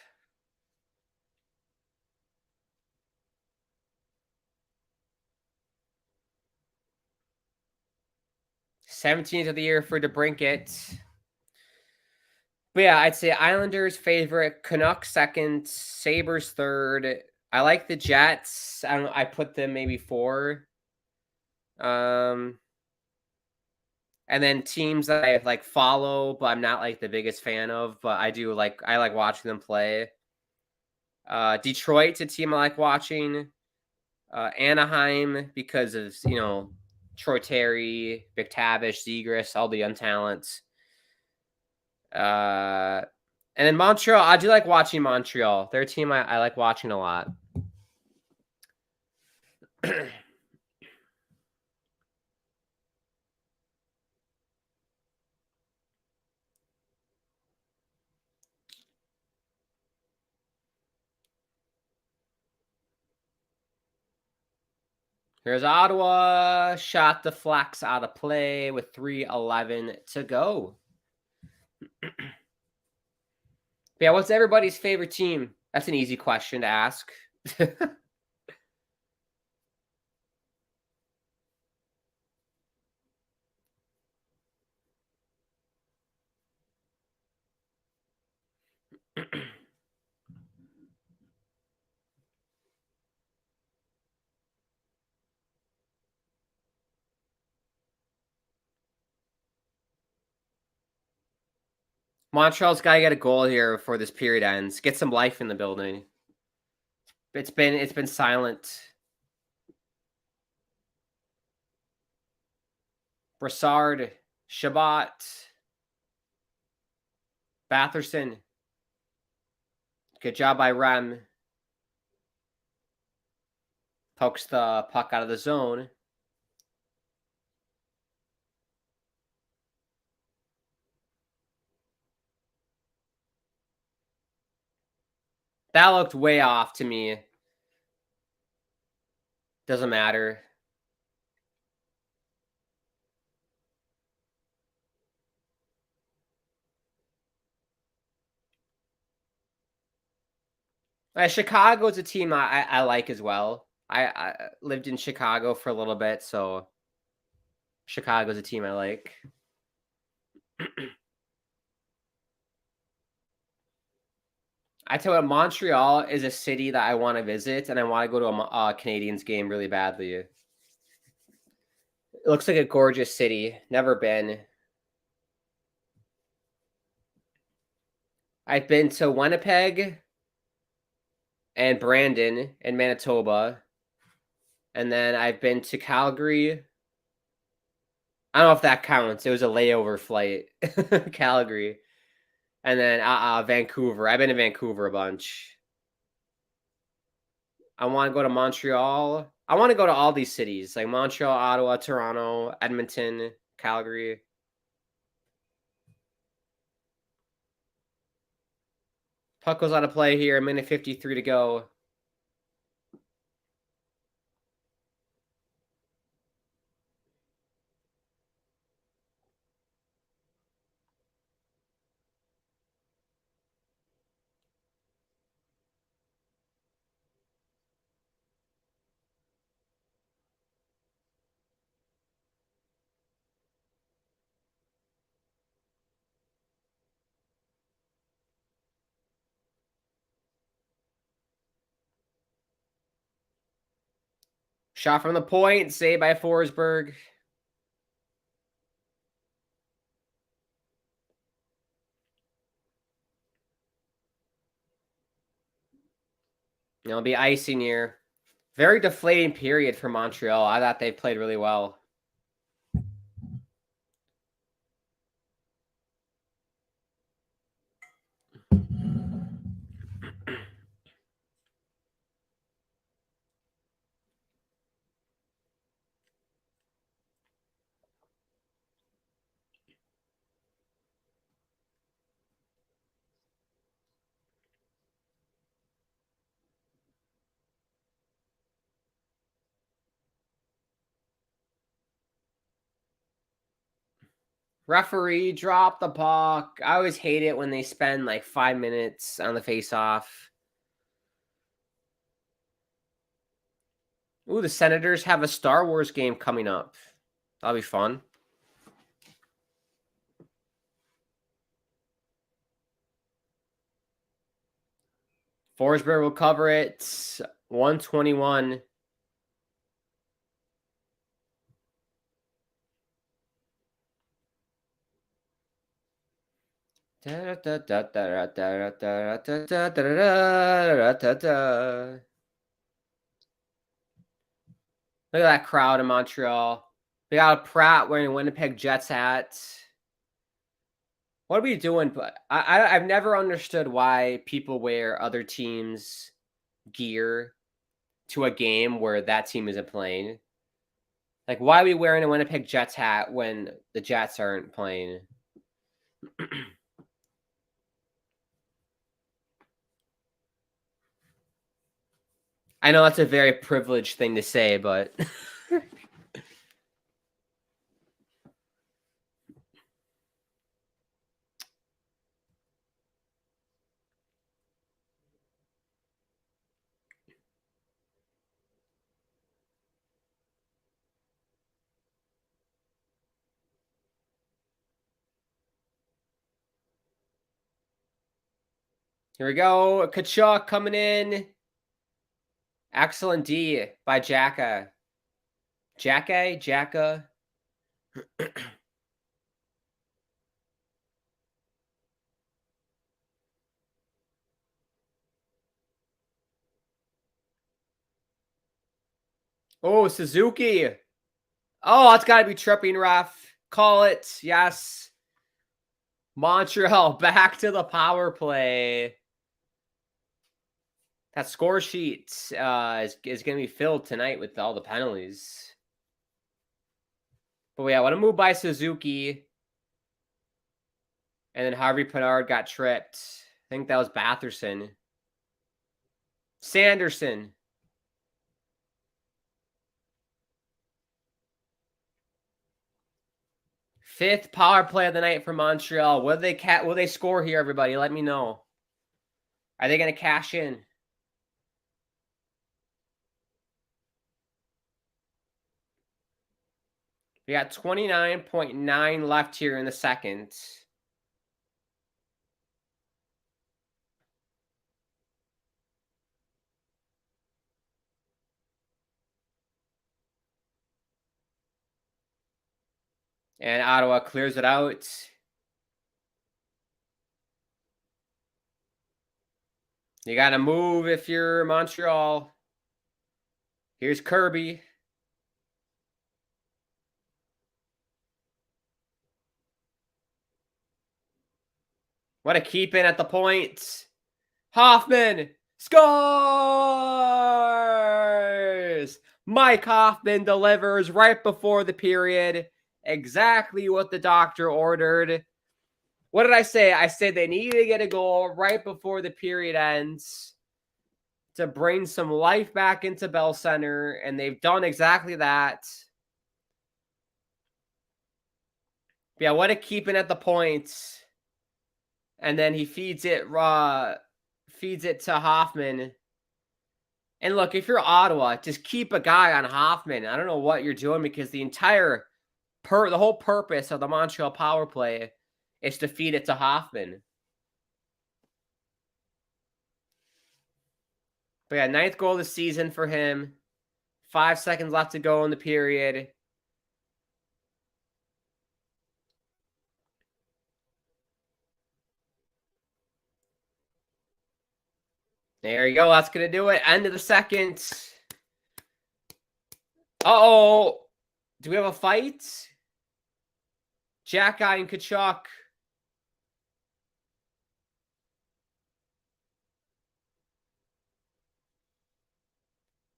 '17th of the year for DeBrincat. But yeah, I'd say Islanders favorite, Canucks second, Sabres third. I like the Jets. I don't know, I put them maybe 4. And then teams that I like follow, but I'm not like the biggest fan of, but I like watching them play. Detroit's a team I like watching. Anaheim because of, Troy Terry, McTavish, Zegras, all the young talents. And then Montreal, I do like watching Montreal. They're a team I like watching a lot. Here's Ottawa. Shot the flex out of play with 3:11 to go. Yeah, what's everybody's favorite team? That's an easy question to ask. Montreal's got to get a goal here before this period ends. Get some life in the building. It's been silent. Brassard, Shabbat, Batherson. Good job by Rem. Pokes the puck out of the zone. That looked way off to me. Doesn't matter. Chicago's a team I like as well. I lived in Chicago for a little bit, so Chicago's a team I like. I tell you what, Montreal is a city that I want to visit, and I want to go to a Canadiens game really badly. It looks like a gorgeous city. Never been. I've been to Winnipeg and Brandon in Manitoba, and then I've been to Calgary. I don't know if that counts. It was a layover flight, Calgary. And then Vancouver. I've been to Vancouver a bunch. I want to go to Montreal. I want to go to all these cities, like Montreal, Ottawa, Toronto, Edmonton, Calgary. Puck goes out of play here. 1:53 to go. Shot from the point. Saved by Forsberg. It'll be icing here. Very deflating period for Montreal. I thought they played really well. Referee dropped the puck. I always hate it when they spend like 5 minutes on the face-off. Ooh, the Senators have a Star Wars game coming up. That'll be fun. Forsberg will cover it. 121. Look at that crowd in Montreal. We got a Pratt wearing Winnipeg Jets hats. What are we doing? But I've never understood why people wear other teams' gear to a game where that team isn't playing. Like, why are we wearing a Winnipeg Jets hat when the Jets aren't playing? I know that's a very privileged thing to say, but here we go. Kachuk coming in. Excellent D by Jacka. Jacka. Oh, Suzuki. Oh, that's got to be tripping, ref. Call it. Yes. Montreal back to the power play. That score sheet is going to be filled tonight with all the penalties. But yeah, what a move by Suzuki. And then Harvey Pinard got tripped. I think that was Batherson. Sanderson. Fifth power play of the night for Montreal. Will they score here, everybody? Let me know. Are they going to cash in? We got 29.9 left here in the second. And Ottawa clears it out. You got to move if you're Montreal. Here's Kirby. What a keep in at the point. Hoffman scores! Mike Hoffman delivers right before the period. Exactly what the doctor ordered. What did I say? I said they needed to get a goal right before the period ends to bring some life back into Bell Center, and they've done exactly that. Yeah, what a keeping at the points. And then he feeds it to Hoffman. And look, if you're Ottawa, just keep a guy on Hoffman. I don't know what you're doing because the whole purpose of the Montreal power play is to feed it to Hoffman. But yeah, 9th goal of the season for him. 5 seconds left to go in the period. There you go. That's going to do it. End of the second. Uh-oh. Do we have a fight? Jack Guy and Kachuk.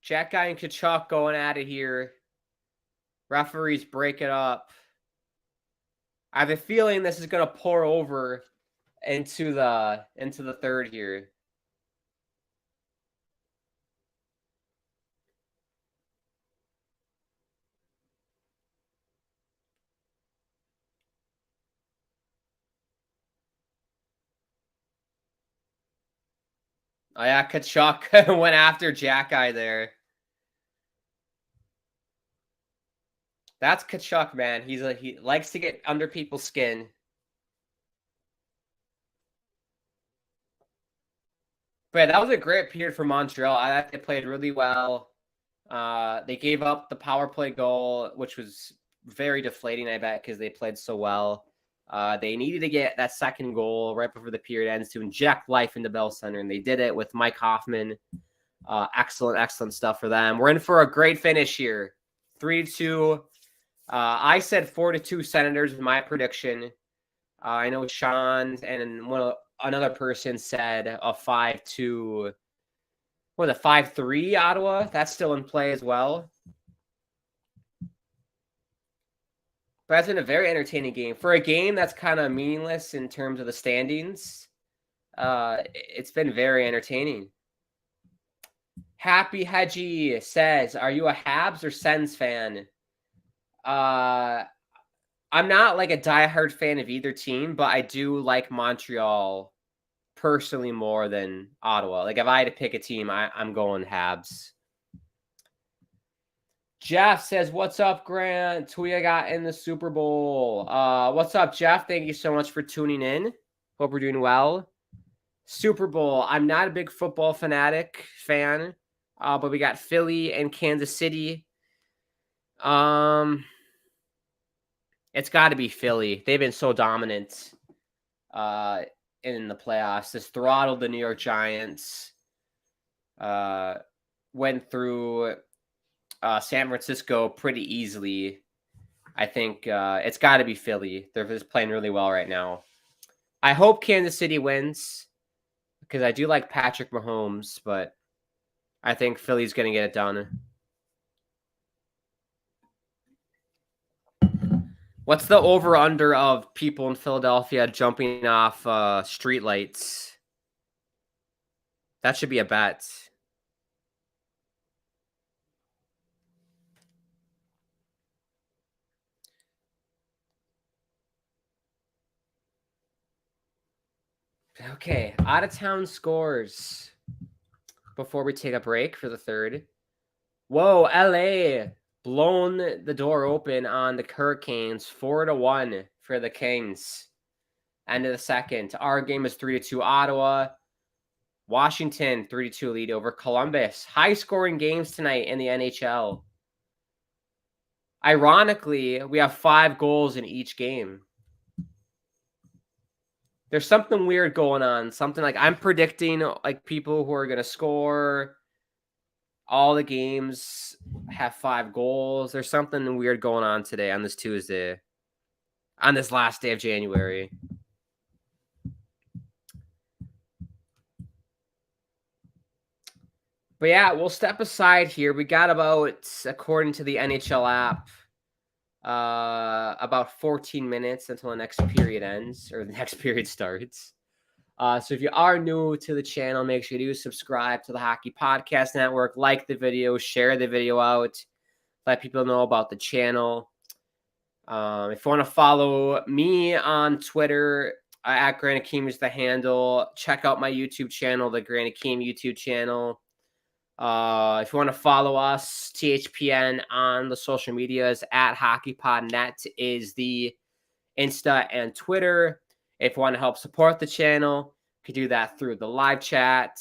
Jack Guy and Kachuk going at it here. Referees break it up. I have a feeling this is going to pour over into the third here. Oh yeah, Kachuk went after Jack Guy there. That's Kachuk, man. He likes to get under people's skin. But yeah, that was a great period for Montreal. I thought they played really well. They gave up the power play goal, which was very deflating, I bet, because they played so well. They needed to get that second goal right before the period ends to inject life into Bell Center, and they did it with Mike Hoffman. Excellent stuff for them. We're in for a great finish here. 3-2. I said 4-2 Senators in my prediction. I know Sean and another person said a 5-2. What, a 5-3 Ottawa? That's still in play as well. But that's been a very entertaining game. For a game that's kind of meaningless in terms of the standings, it's been very entertaining. Happy Hedgie says, are you a Habs or Sens fan? I'm not like a diehard fan of either team, but I do like Montreal personally more than Ottawa. Like if I had to pick a team, I'm going Habs. Jeff says, what's up, Grant? Who you got in the Super Bowl? What's up, Jeff? Thank you so much for tuning in. Hope we're doing well. Super Bowl. I'm not a big football fan, but we got Philly and Kansas City. It's got to be Philly. They've been so dominant in the playoffs. Just throttled the New York Giants. Went through San Francisco pretty easily. I think it's got to be Philly. They're just playing really well right now. I hope Kansas City wins because I do like Patrick Mahomes, but I think Philly's going to get it done. What's the over-under of people in Philadelphia jumping off streetlights? That should be a bet. Okay, out-of-town scores before we take a break for the third. Whoa, LA blown the door open on the Hurricanes, 4-1 for the Kings. End of the second. Our game is 3-2 Ottawa. Washington, 3-2 lead over Columbus. High-scoring games tonight in the NHL. Ironically, we have 5 goals in each game. There's something weird going on. Something like I'm predicting like people who are going to score. All the games have 5 goals. There's something weird going on today on this Tuesday. On this last day of January. But yeah, we'll step aside here. We got about, according to the NHL app, about 14 minutes until the next period ends or the next period starts. So if you are new to the channel, make sure you do subscribe to the Hockey Podcast Network, like the video, share the video out, let people know about the channel. If you want to follow me on Twitter, at Grant Akeem is the handle. Check out my YouTube channel, the Grant Akeem YouTube channel. If you want to follow us, THPN on the social medias, at HockeyPodNet is the Insta and Twitter. If you want to help support the channel, you can do that through the live chat.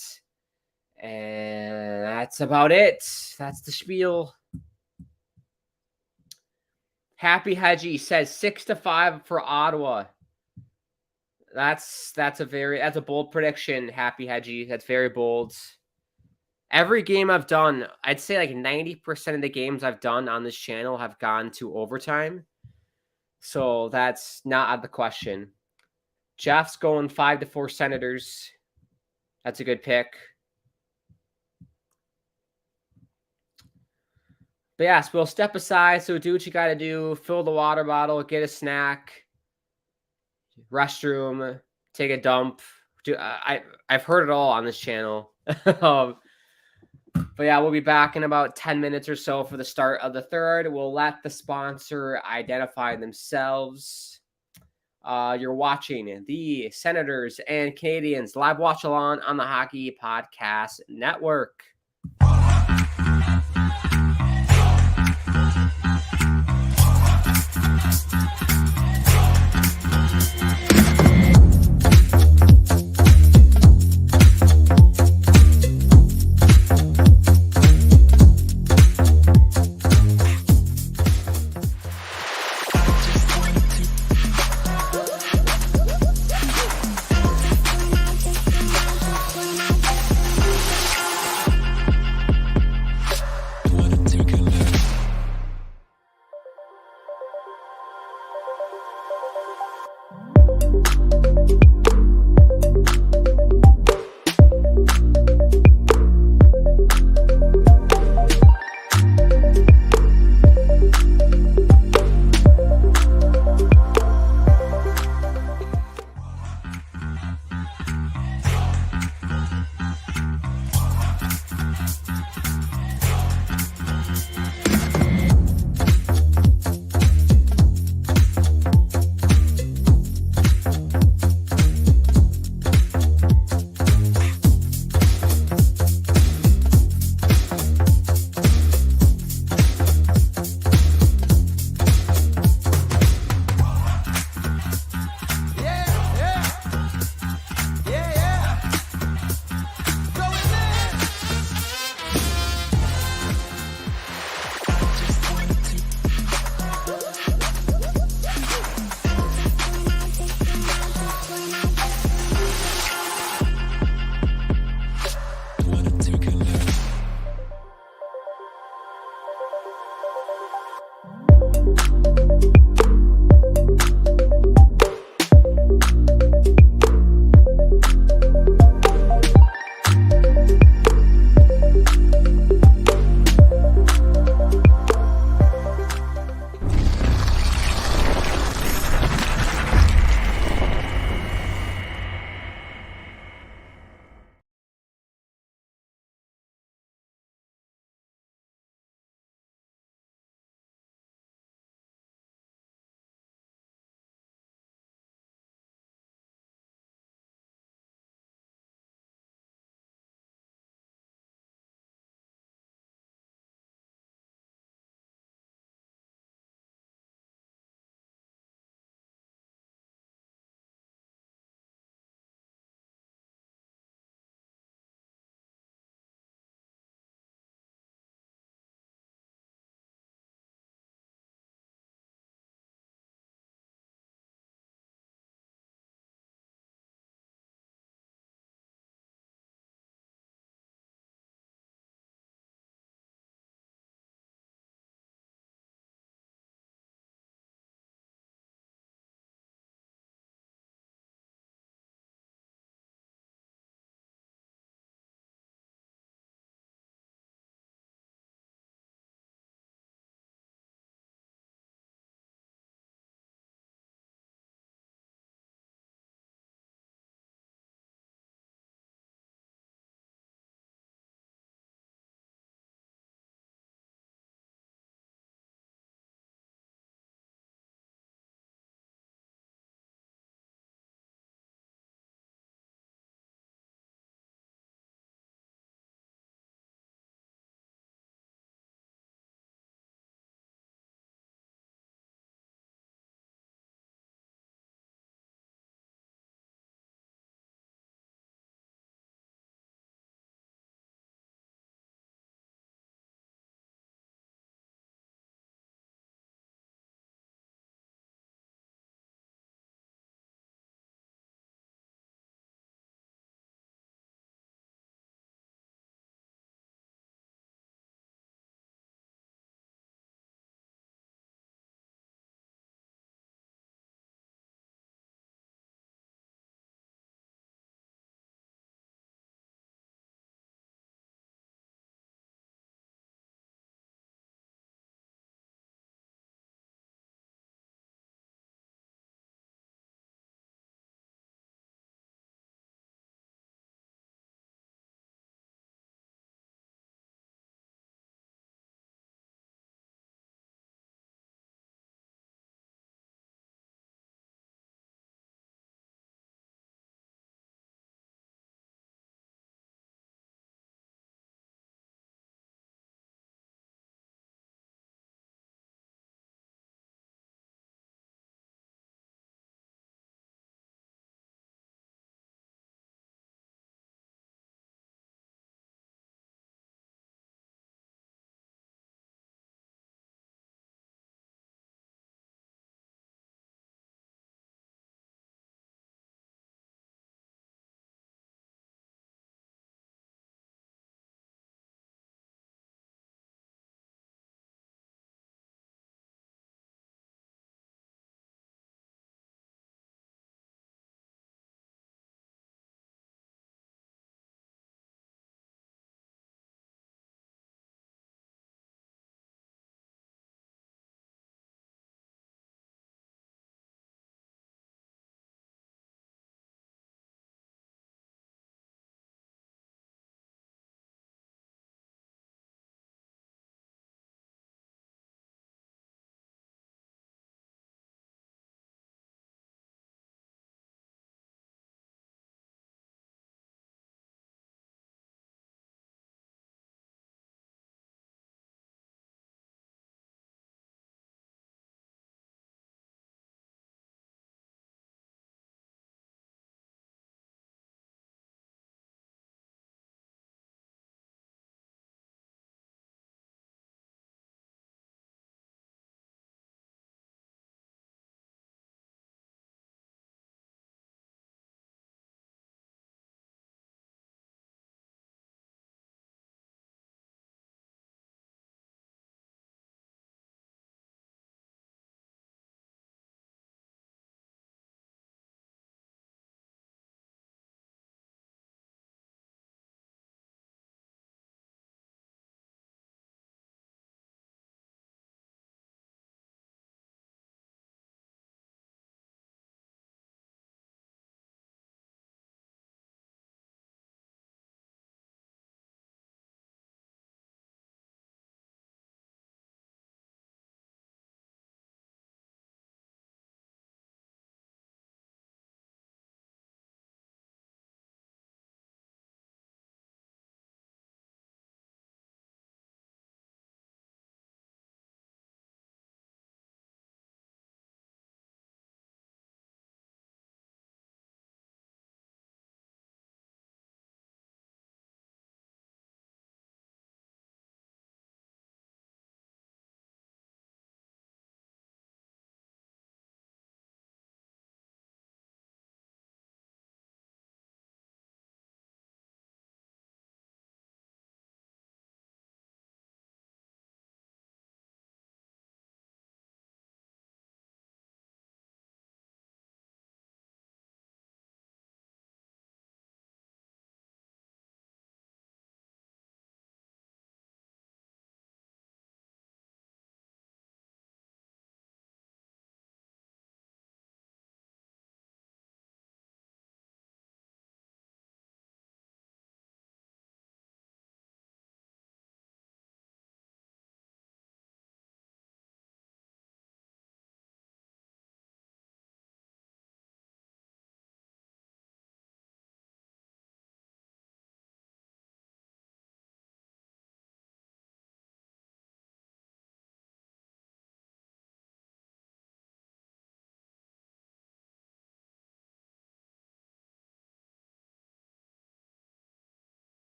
And that's about it. That's the spiel. Happy Hedgie says 6-5 for Ottawa. That's a bold prediction, Happy Hedgie. That's very bold. Every game I've done, I'd say like 90% of the games I've done on this channel have gone to overtime. So that's not out of the question. Jeff's going 5-4 Senators. That's a good pick. But yes, we'll step aside. So do what you got to do. Fill the water bottle, get a snack, restroom, take a dump. I've heard it all on this channel. But yeah, we'll be back in about 10 minutes or so for the start of the third. We'll let the sponsor identify themselves. You're watching the Senators and Canadiens live watch along on the Hockey Podcast Network.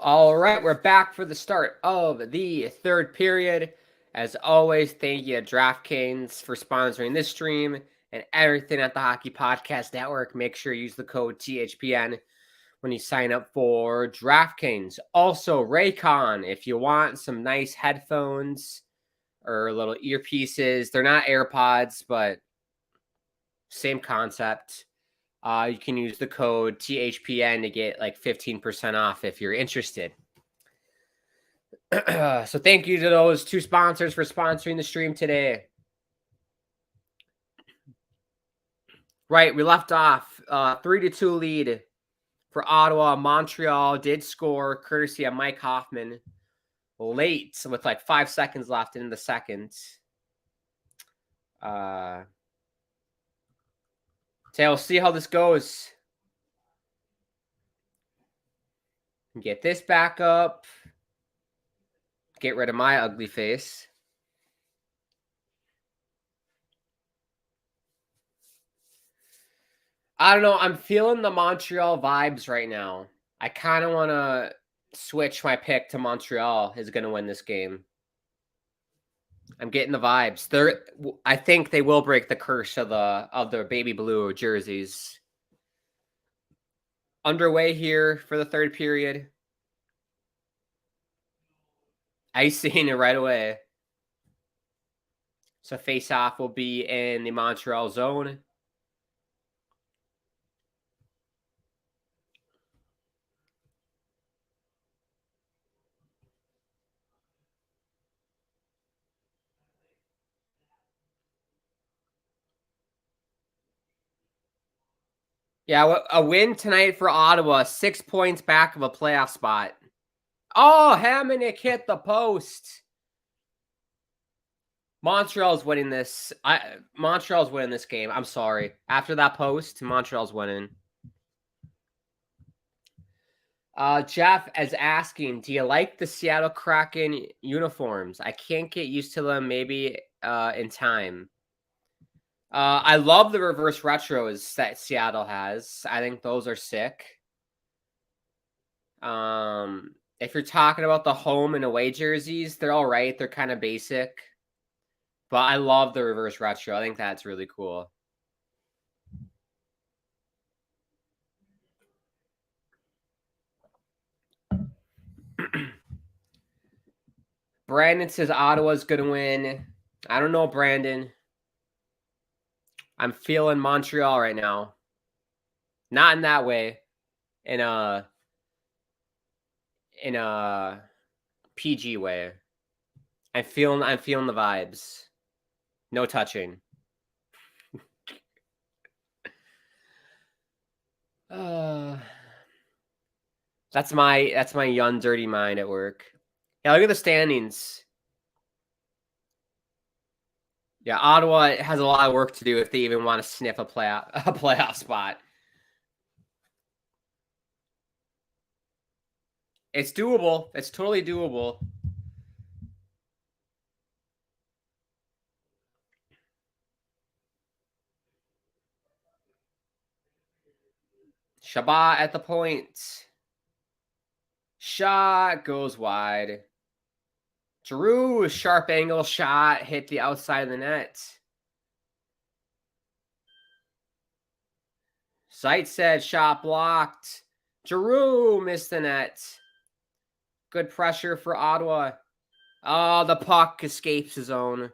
All right, we're back for the start of the third period. As always, thank you to DraftKings for sponsoring this stream and everything at the Hockey Podcast Network. Make sure you use the code THPN when you sign up for DraftKings. Also, Raycon, if you want some nice headphones or little earpieces, they're not AirPods, but same concept. You can use the code THPN to get like 15% off if you're interested. So thank you to those two sponsors for sponsoring the stream today. Right, we left off 3-2 lead for Ottawa. Montreal did score courtesy of Mike Hoffman late with like 5 seconds left in the second. So we'll see how this goes. Get this back up. Get rid of my ugly face. I don't know. I'm feeling the Montreal vibes right now. I kind of want to switch my pick to Montreal is going to win this game. I'm getting the vibes. I think they will break the curse of the baby blue jerseys. Underway here for the third period. Icing it right away. So face-off will be in the Montreal zone. Yeah, a win tonight for Ottawa. 6 points back of a playoff spot. Oh, Hamonic hit the post. Montreal's winning this. Montreal's winning this game. I'm sorry. After that post, Montreal's winning. Jeff is asking, do you like the Seattle Kraken uniforms? I can't get used to them maybe in time. I love the reverse retros that Seattle has. I think those are sick. If you're talking about the home and away jerseys, they're all right. They're kind of basic. But I love the reverse retro. I think that's really cool. Brandon says Ottawa's going to win. I don't know, Brandon. I'm feeling Montreal right now. Not in that way. In a PG way. I'm feeling the vibes. No touching. That's my young dirty mind at work. Yeah, look at the standings. Yeah, Ottawa has a lot of work to do if they even want to sniff a playoff spot. It's doable. It's totally doable. Shabbat at the point. Shot goes wide. Giroux, sharp angle shot, hit the outside of the net. Sight said shot blocked. Giroux missed the net. Good pressure for Ottawa. Oh, the puck escapes his own.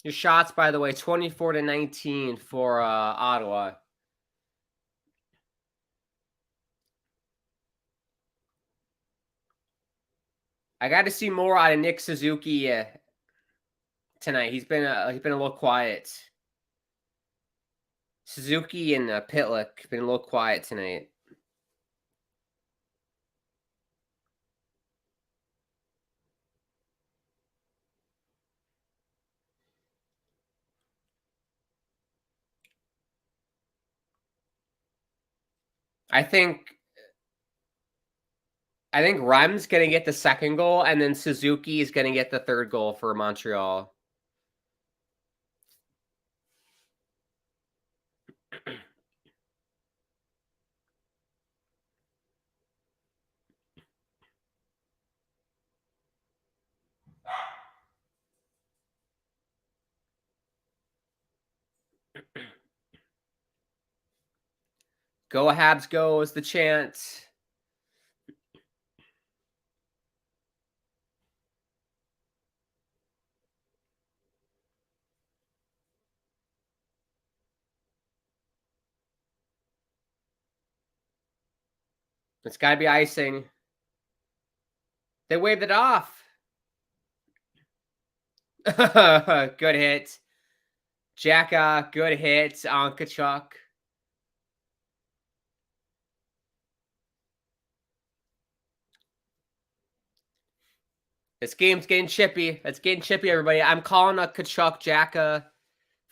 Your shots, by the way, 24-19 for Ottawa. I got to see more out of Nick Suzuki tonight. He's been a little quiet. Suzuki and Pitlick been a little quiet tonight. I think I think Rem's going to get the second goal, and then Suzuki is going to get the third goal for Montreal. Go Habs go is the chant. It's got to be icing. They waved it off. Good hit. Jacka, good hit on Kachuk. This game's getting chippy. It's getting chippy, everybody. I'm calling a Kachuk Jacka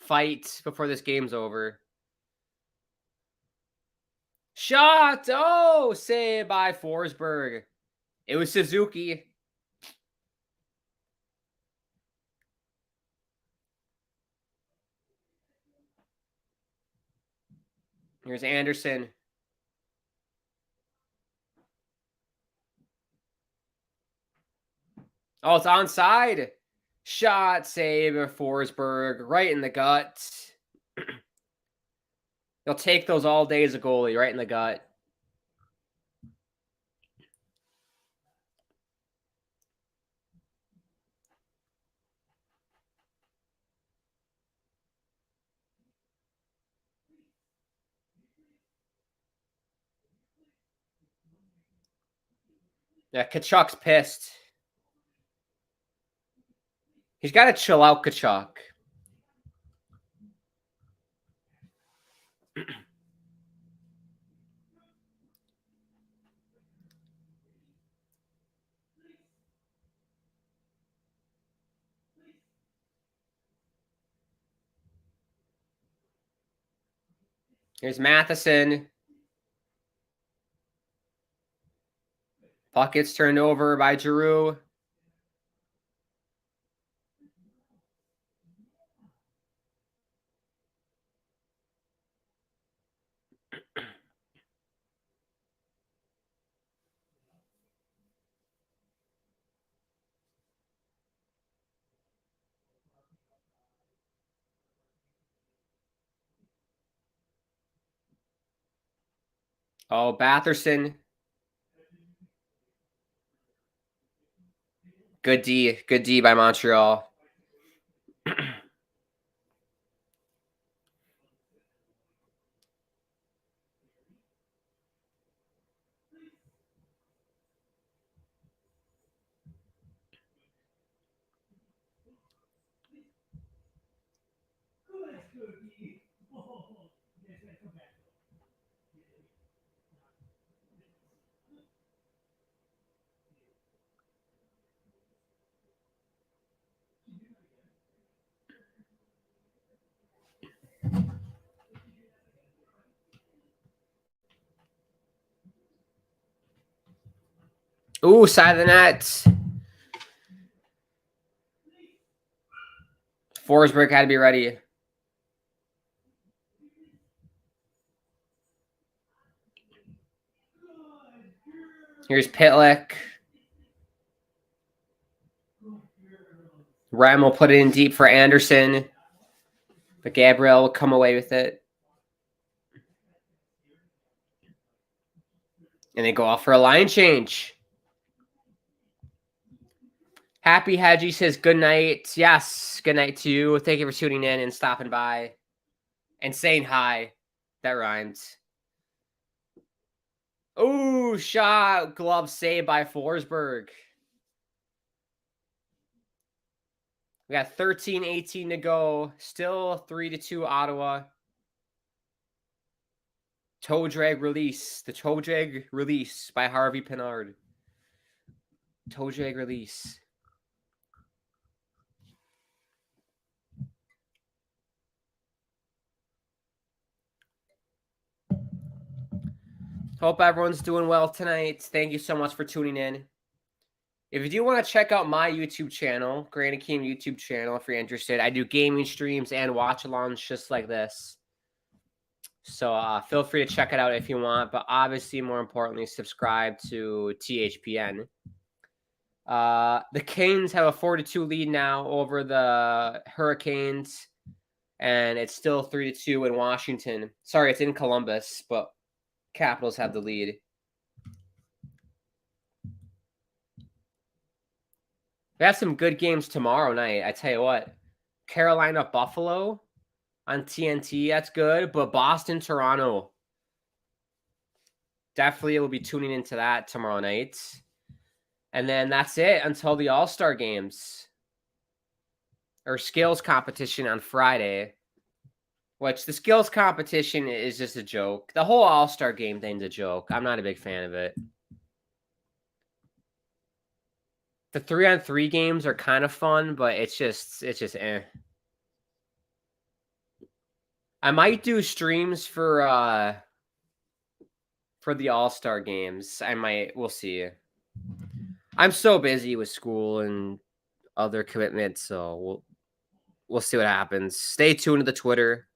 fight before this game's over. Shot! Oh, saved by Forsberg. It was Suzuki. Here's Anderson. Oh, it's onside. Shot, save by Forsberg. Right in the gut. He'll take those all day as a goalie. Right in the gut. Yeah, Kachuk's pissed. He's got to chill out, Kachuk. Here's Matheson. Puck gets turned over by Giroux. Oh, Batherson. Good D. Good D by Montreal. Ooh, side of the net. Forsberg had to be ready. Here's Pitlick. Rem will put it in deep for Anderson. But Gabriel will come away with it. And they go off for a line change. Happy Hadji says good night. Yes, good night to you. Thank you for tuning in and stopping by. And saying hi. That rhymes. Ooh, shot. Glove saved by Forsberg. We got 13-18 to go. Still 3-2 Ottawa. Toe drag release. The toe drag release by Harvey Pinard. Toe drag release. Hope everyone's doing well tonight. Thank you so much for tuning in. If you do want to check out my YouTube channel, Granny King YouTube channel, if you're interested, I do gaming streams and watch-alongs just like this. So feel free to check it out if you want. But obviously, more importantly, subscribe to THPN. The Canes have a 4-2 lead now over the Hurricanes, and it's still 3-2 in Washington. Sorry, it's in Columbus, but Capitals have the lead. We have some good games tomorrow night. I tell you what, Carolina Buffalo on TNT, that's good. But Boston Toronto, definitely will be tuning into that tomorrow night. And then that's it until the All-Star games or skills competition on Friday. Which the skills competition is just a joke. The whole All-Star game thing's a joke. I'm not a big fan of it. The 3-on-3 games are kind of fun, but it's just eh. I might do streams for the All-Star games. We'll see. I'm so busy with school and other commitments, so we'll see what happens. Stay tuned to the Twitter.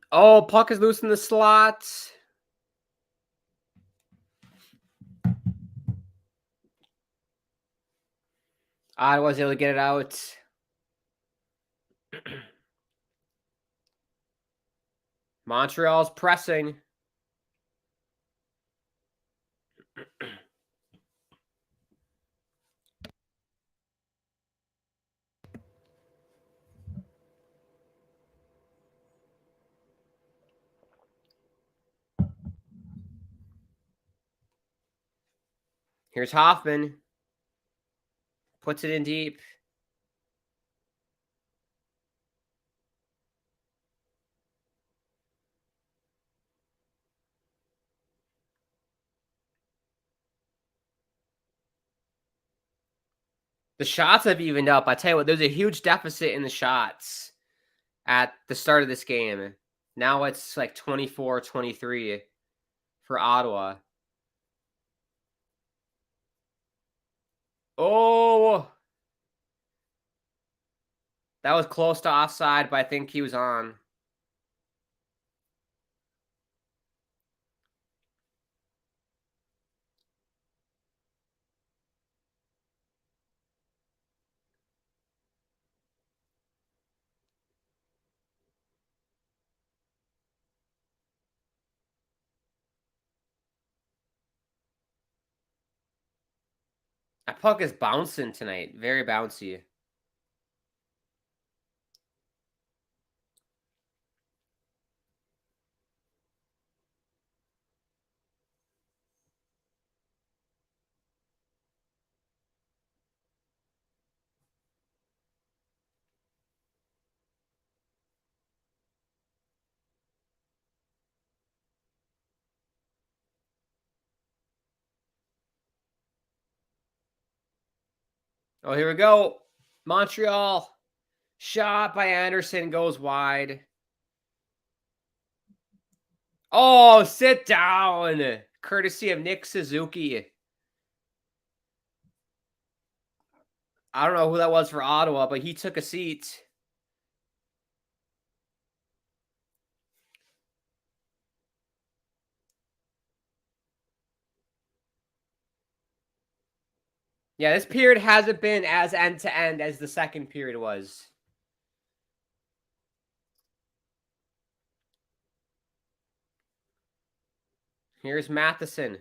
Oh, puck is loose in the slot. I was able to get it out. Montreal's pressing. Here's Hoffman. Puts it in deep. The shots have evened up. I tell you what, there's a huge deficit in the shots at the start of this game. Now it's like 24-23 for Ottawa. Oh! That was close to offside, but I think he was on. That puck is bouncing tonight. Very bouncy. Oh, here we go. Montreal. Shot by Anderson goes wide. Oh, sit down. Courtesy of Nick Suzuki. I don't know who that was for Ottawa, but he took a seat. Yeah, this period hasn't been as end-to-end as the second period was. Here's Matheson.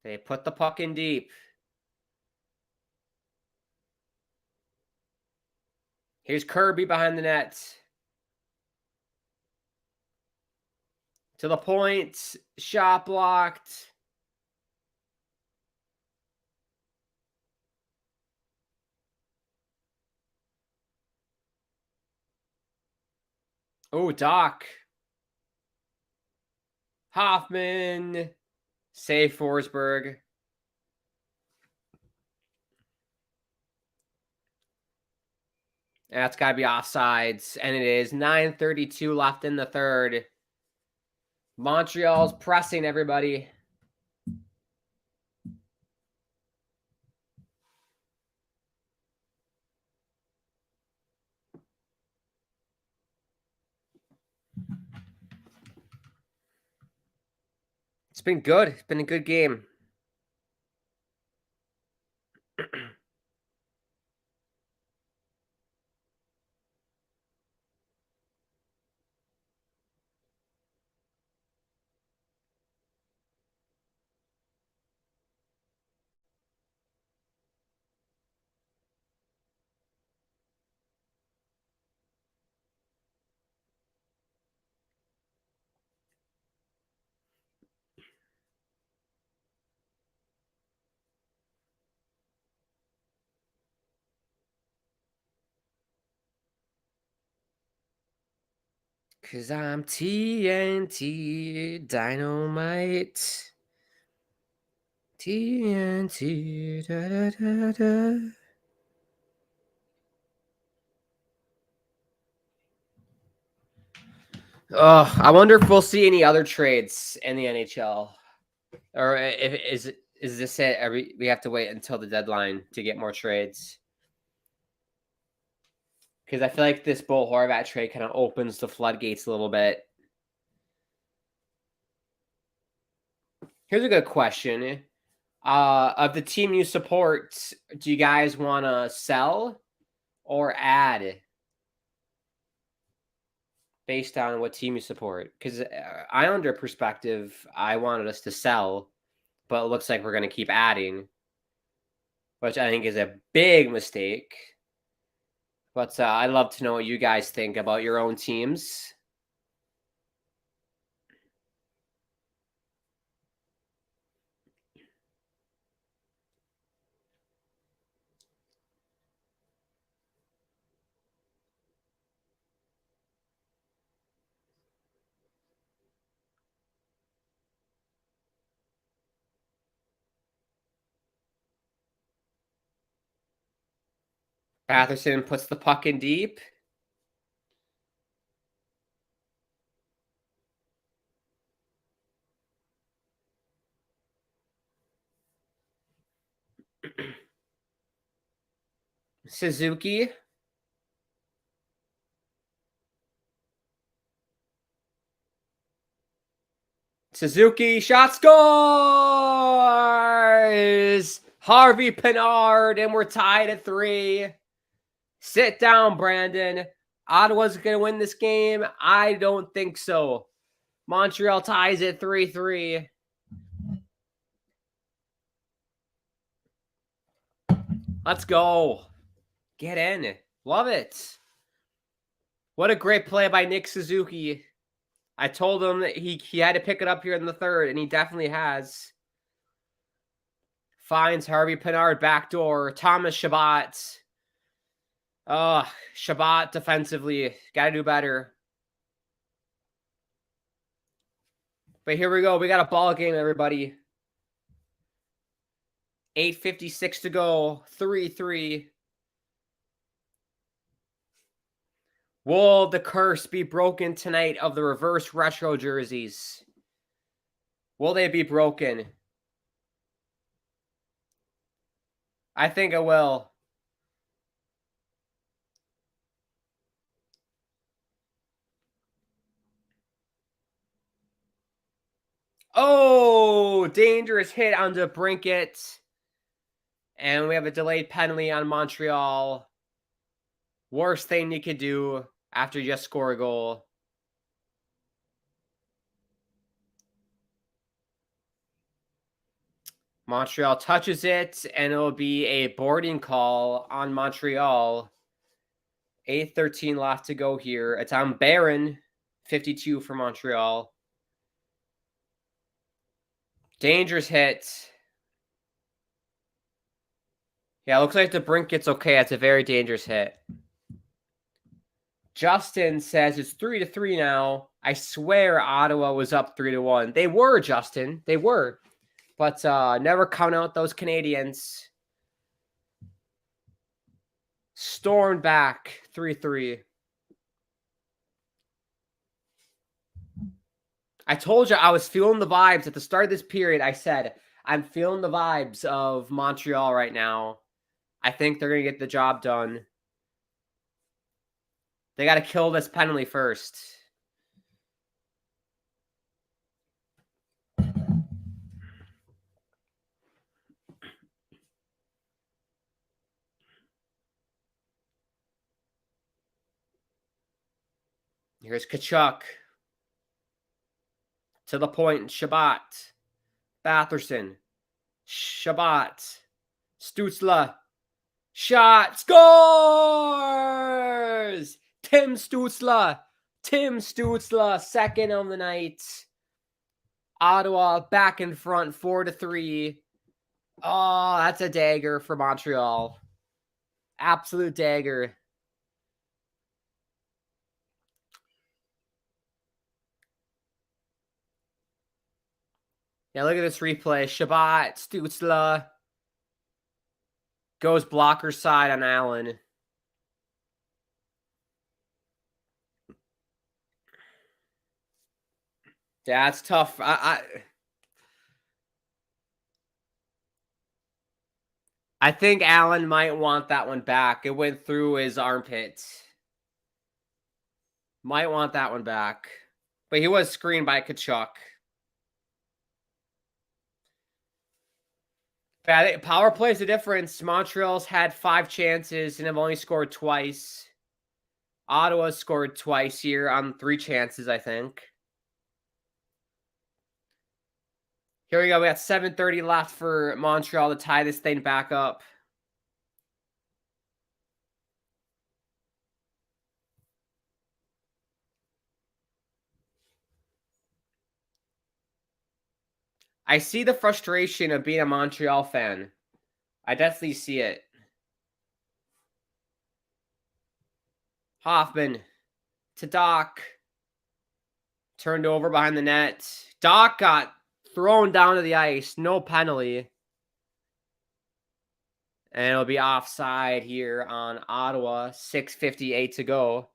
They put the puck in deep. Here's Kirby behind the net. To the point. Shot blocked. Oh, Doc. Hoffman. Save Forsberg. That's got to be offsides. And it is 9:32 left in the third. Montreal's pressing everybody. It's been good. It's been a good game. Cause I'm TNT Dynamite. TNT. Da, da, da, da. Oh, I wonder if we'll see any other trades in the NHL, or if is this it? We have to wait until the deadline to get more trades. Because I feel like this Bo Horvat trade kind of opens the floodgates a little bit. Here's a good question. Of the team you support, do you guys want to sell or add based on what team you support? Because Islander perspective, I wanted us to sell, but it looks like we're going to keep adding, which I think is a big mistake. But I'd love to know what you guys think about your own teams. Batherson puts the puck in deep. Suzuki. Suzuki shot scores! Harvey Pinard, and we're tied at 3. Sit down, Brandon. Ottawa's going to win this game? I don't think so. Montreal ties at 3-3. Let's go. Get in. Love it. What a great play by Nick Suzuki. I told him that he had to pick it up here in the third, and he definitely has. Finds Harvey Pinard backdoor. Thomas Chabot. Chabot defensively. Got to do better. But here we go. We got a ball game, everybody. 8:56 to go. 3-3. Will the curse be broken tonight of the reverse retro jerseys? Will they be broken? I think it will. Oh, dangerous hit on the Brinket. And we have a delayed penalty on Montreal. Worst thing you could do after you just score a goal. Montreal touches it, and it'll be a boarding call on Montreal. 8:13 left to go here. It's on Barron, 52 for Montreal. Dangerous hit. Yeah, looks like the brink gets okay. That's a very dangerous hit. Justin says it's 3-3 now. I swear Ottawa was up 3-1. They were, Justin. They were. But never count out those Canadiens. Stormed back 3-3. I told you I was feeling the vibes at the start of this period. I said, I'm feeling the vibes of Montreal right now. I think they're going to get the job done. They got to kill this penalty first. Here's Tkachuk. To the point, Shabbat. Batherson. Shabbat. Stützle. Shot. Scores! Tim Stützle. Tim Stützle, second of the night. Ottawa back in front, 4-3. Oh, that's a dagger for Montreal. Absolute dagger. Yeah, look at this replay. Shabbat, Stützle. Goes blocker side on Allen. Yeah, it's tough. I think Allen might want that one back. It went through his armpit. Might want that one back. But he was screened by Tkachuk. Power play is the difference. Montreal's had 5 chances and have only scored twice. Ottawa's scored twice here on 3 chances, I think. Here we go. We got 7:30 left for Montreal to tie this thing back up. I see the frustration of being a Montreal fan. I definitely see it. Hoffman to Doc. Turned over behind the net. Doc got thrown down to the ice. No penalty. And it'll be offside here on Ottawa. 6:58 to go.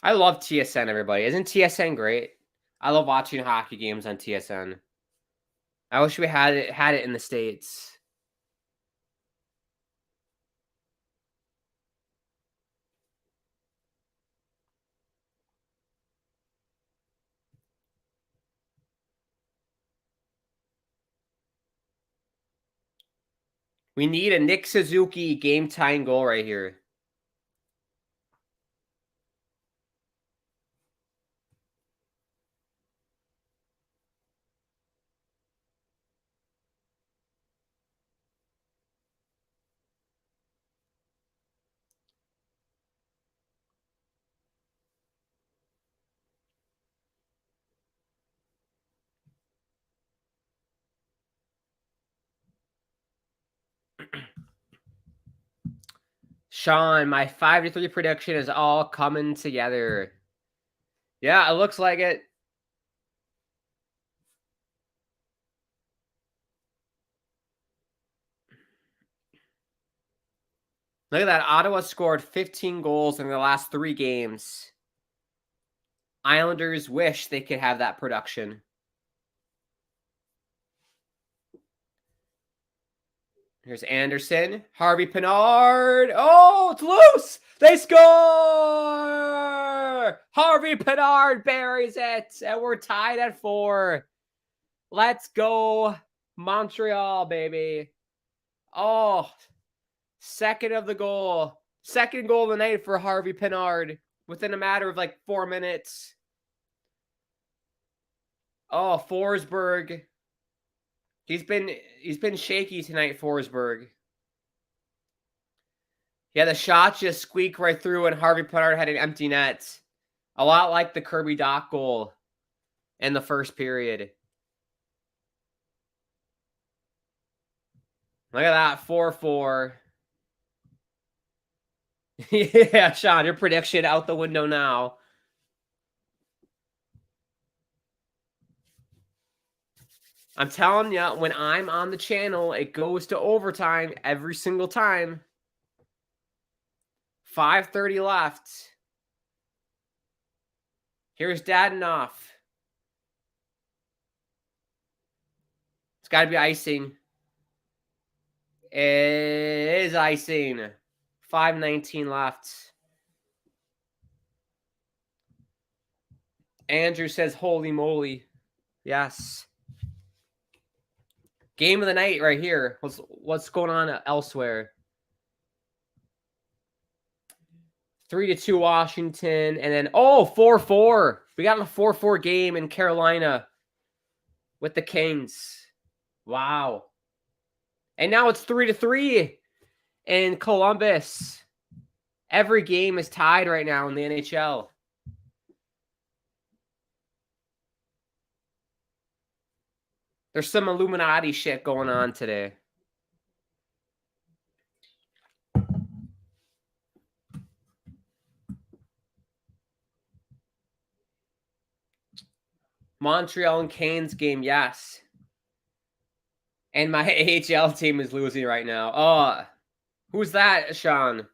I love TSN, everybody. Isn't TSN great? I love watching hockey games on TSN. I wish we had it in the States. We need a Nick Suzuki game-tying goal right here. Sean, my 5-3 prediction is all coming together. Yeah, it looks like it. Look at that. Ottawa scored 15 goals in the last 3 games. Islanders wish they could have that production. Here's Anderson. Harvey Pinard. Oh, it's loose. They score! Harvey Pinard buries it. And we're tied at 4. Let's go, Montreal, baby. Oh, second of the goal. Second goal of the night for Harvey Pinard within a matter of like 4 minutes. Oh, Forsberg. He's been shaky tonight, Forsberg. Yeah, the shot just squeaked right through, and Harvey Pinard had an empty net. A lot like the Kirby Dach goal in the first period. Look at that, 4-4. Yeah, Sean, your prediction out the window now. I'm telling you, when I'm on the channel, it goes to overtime every single time. 5:30 left. Here's Dadanoff. It's got to be icing. It is icing. 5:19 left. Andrew says, holy moly. Yes. Game of the night right here. What's going on elsewhere? 3-2 Washington. And then, 4-4. We got a 4-4 game in Carolina with the Kings. Wow. And now it's 3-3 in Columbus. Every game is tied right now in the NHL. There's some Illuminati shit going on today. Montreal and Canadiens game, yes. And my AHL team is losing right now. Oh, who's that, Sean?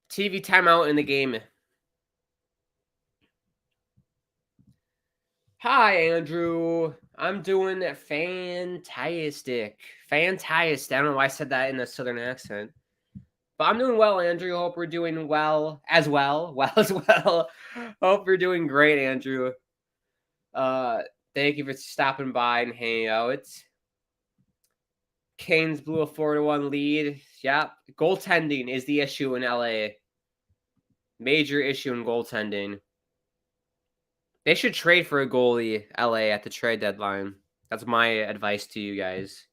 TV timeout in the game. Hi, Andrew. I'm doing fantastic. Fantastic. I don't know why I said that in a southern accent. But I'm doing well, Andrew. Hope we're doing well as well. Hope you're doing great, Andrew. Thank you for stopping by and hanging out. Canes blew a 4-1 lead. Yep. Goaltending is the issue in LA. Major issue in goaltending. They should trade for a goalie, LA, at the trade deadline. That's my advice to you guys.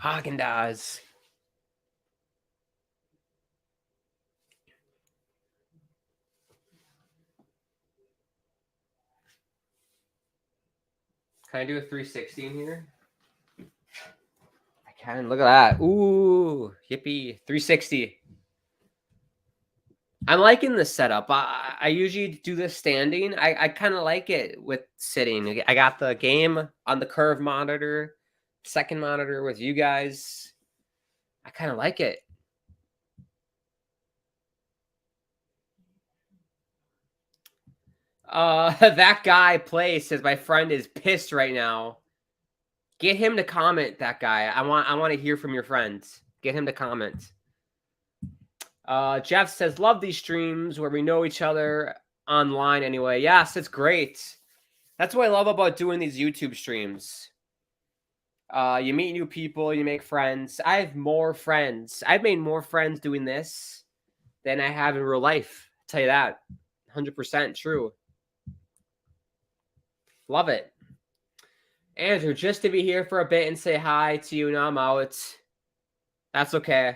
Haagen-Dazs. Can I do a 360 in here? I can. Look at that. Ooh, yippee. 360. I'm liking this setup. I usually do this standing. I kind of like it with sitting. I got the game on the curve monitor, second monitor with you guys. I kind of like it. That guy plays says my friend is pissed right now. Get him to comment, that guy. I want to hear from your friends. Get him to comment. Jeff says, love these streams where we know each other online anyway. Yes, it's great. That's what I love about doing these YouTube streams. You meet new people, you make friends. I have more friends. I've made more friends doing this than I have in real life. I'll tell you that. 100% true. Love it. Andrew, just to be here for a bit and say hi to you, now I'm out. That's okay.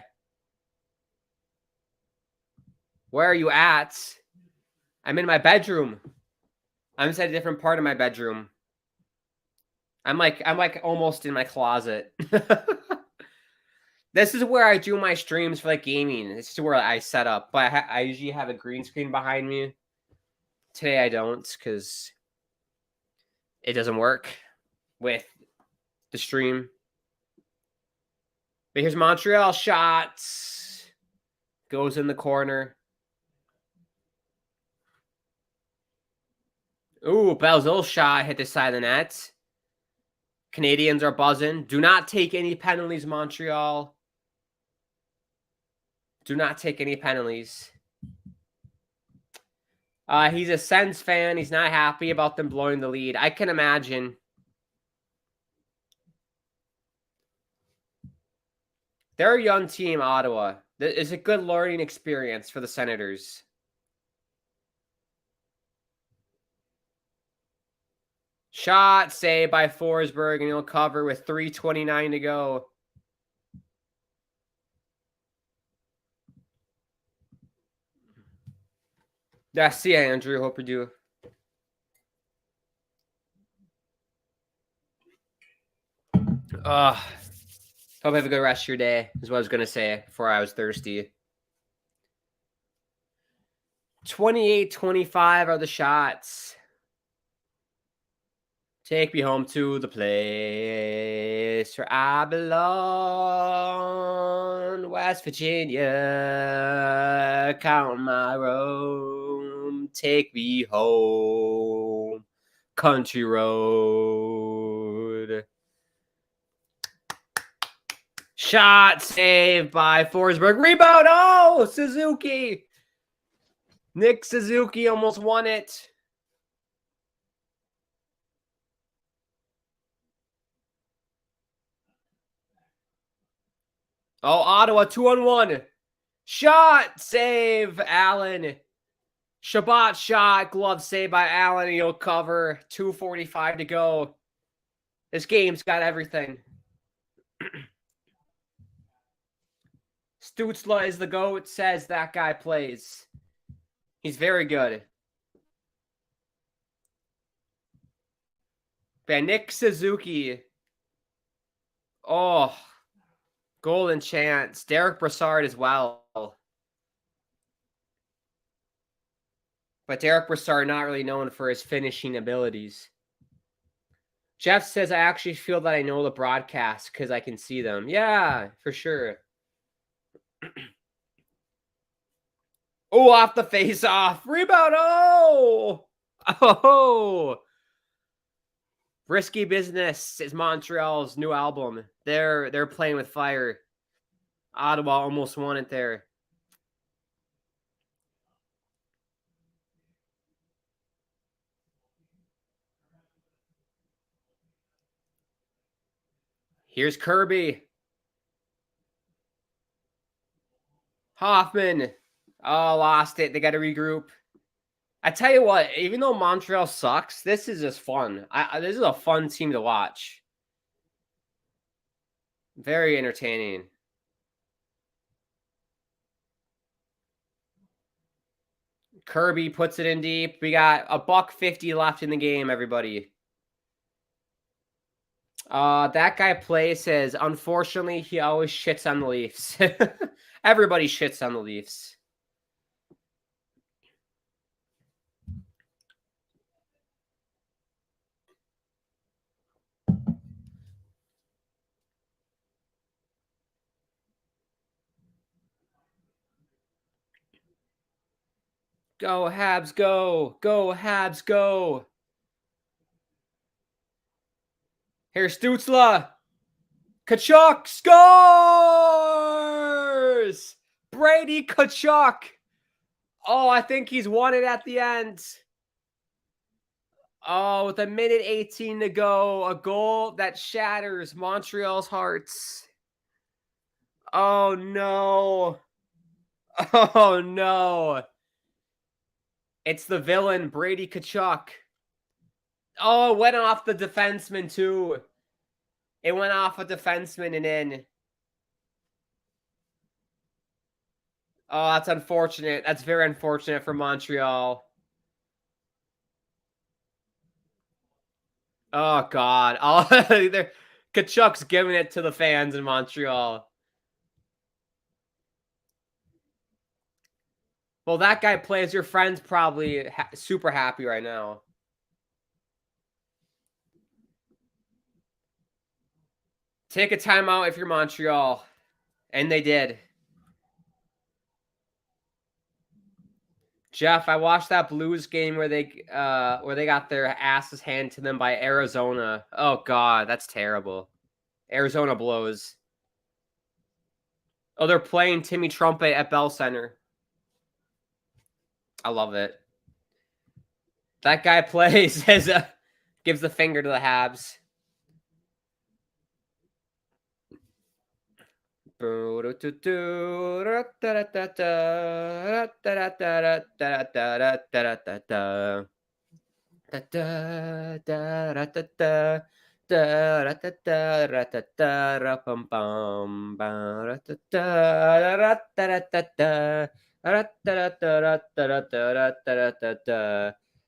Where are you at? I'm in my bedroom. I'm inside a different part of my bedroom. I'm like almost in my closet. This is where I do my streams for like gaming. This is where I set up. But I usually have a green screen behind me. Today I don't because it doesn't work with the stream. But here's Montreal shots. Goes in the corner. Ooh, Belzil shot hit the side of the net. Canadiens are buzzing. Do not take any penalties, Montreal. Do not take any penalties. He's a Sens fan. He's not happy about them blowing the lead. I can imagine. They're a young team, Ottawa. It's a good learning experience for the Senators. Shot saved by Forsberg, and he'll cover with 3:29 to go. See ya, Andrew. Hope you do. Hope you have a good rest of your day, is what I was going to say before I was thirsty. 28-25 are the shots. Take me home to the place where I belong, West Virginia, count my room, take me home, country road. Shot saved by Forsberg. Rebound. Oh, Suzuki. Nick Suzuki almost won it. Oh, Ottawa 2-on-1. Shot save, Allen. Shabbat shot, glove save by Allen. He'll cover. 2:45 to go. This game's got everything. Stützle is the GOAT, says that guy plays. He's very good. Nick Suzuki. Oh, golden chance. Derek Brassard as well. But Derek Brassard not really known for his finishing abilities. Jeff says, I actually feel that I know the broadcast because I can see them. Yeah, for sure. Oh, off the face-off. Rebound. Oh! Oh! Risky Business is Montreal's new album. They're playing with fire. Ottawa almost won it there. Here's Kirby. Hoffman. Oh, lost it. They got to regroup. I tell you what, even though Montreal sucks, this is just fun. This is a fun team to watch. Very entertaining. Kirby puts it in deep. We got $1.50 left in the game, everybody. That guy plays says, unfortunately, he always shits on the Leafs. Everybody shits on the Leafs. Go, Habs, go. Go, Habs, go. Here's Stützle. Tkachuk scores! Brady Tkachuk. Oh, I think he's won it at the end. Oh, with 1:18 to go. A goal that shatters Montreal's hearts. Oh, no. Oh, no. It's the villain, Brady Tkachuk. Oh, it went off the defenseman, too. It went off a defenseman and in. Oh, that's unfortunate. That's very unfortunate for Montreal. Oh, God. Oh, Tkachuk's giving it to the fans in Montreal. Well, that guy plays. Your friend's probably super happy right now. Take a timeout if you're Montreal. And they did. Jeff, I watched that Blues game where they got their asses handed to them by Arizona. Oh God, that's terrible. Arizona blows. Oh, they're playing Timmy Trumpet at Bell Center. I love it. That guy plays gives the finger to the Habs.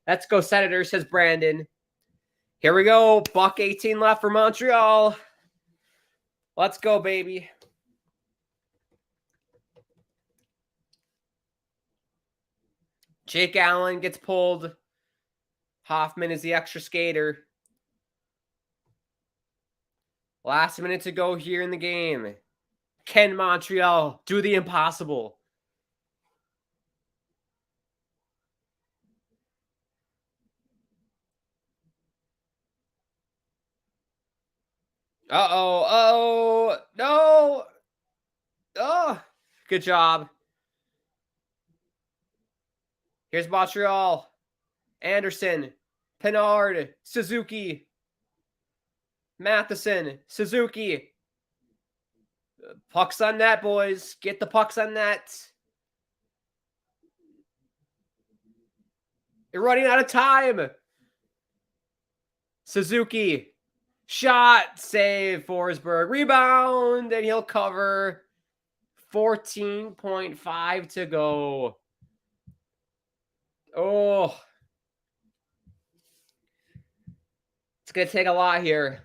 Let's go, Senators, says Brandon. Here we go. Buck 18 left for Montreal. Let's go, baby. Jake Allen gets pulled. Hoffman is the extra skater. Last minute to go here in the game. Can Montreal do the impossible? Uh-oh. Uh-oh. No. Oh, good job. Here's Montreal. Anderson. Pinard. Suzuki. Matheson. Suzuki. Pucks on net, boys. Get the pucks on net. You're running out of time. Suzuki. Shot. Save. Forsberg. Rebound. And he'll cover. 14.5 to go. Oh. It's going to take a lot here.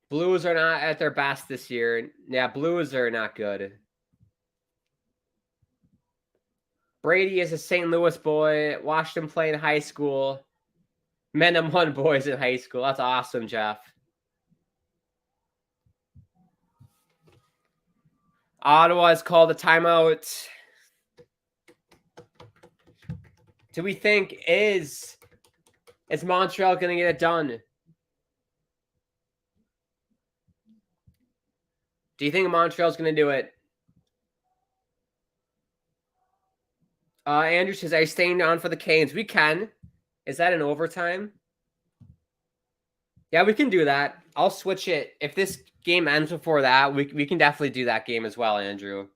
Blues are not at their best this year. Yeah, Blues are not good. Brady is a St. Louis boy. Watched him play in high school. Men and one boys in high school. That's awesome, Jeff. Ottawa has called a timeout. Do we think is Montreal going to get it done? Do you think Montreal's going to do it? Andrew says, are you staying on for the Canes? We can. Is that an overtime? Yeah, we can do that. I'll switch it. If this game ends before that, we can definitely do that game as well, Andrew.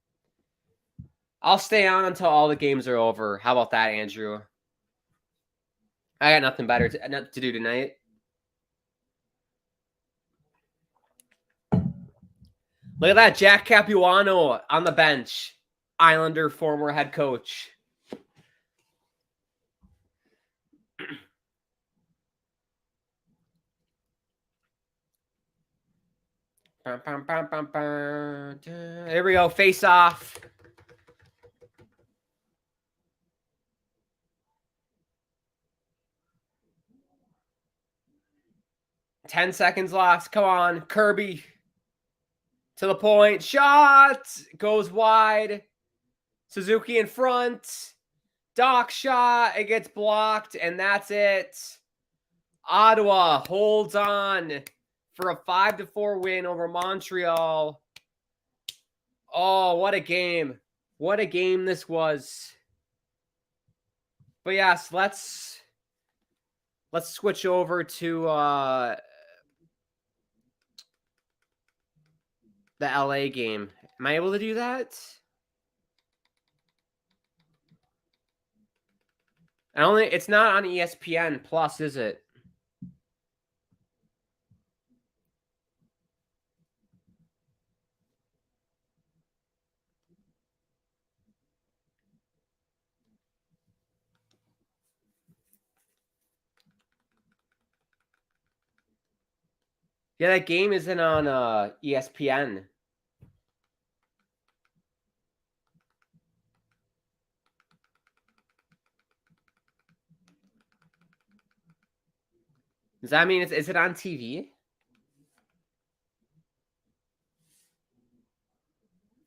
I'll stay on until all the games are over. How about that, Andrew? I got nothing better to do tonight. Look at that, Jack Capuano on the bench. Islander former head coach. Here we go, face off. Ten seconds left. Come on, Kirby. To the point. Shot. Goes wide. Suzuki in front. Doc shot. It gets blocked, and that's it. Ottawa holds on for a 5-4 win over Montreal. Oh, what a game. What a game this was. But yes, let's switch over to the LA game. Am I able to do that? It's not on ESPN Plus, is it? Yeah, that game isn't on ESPN. Does that mean is it on TV?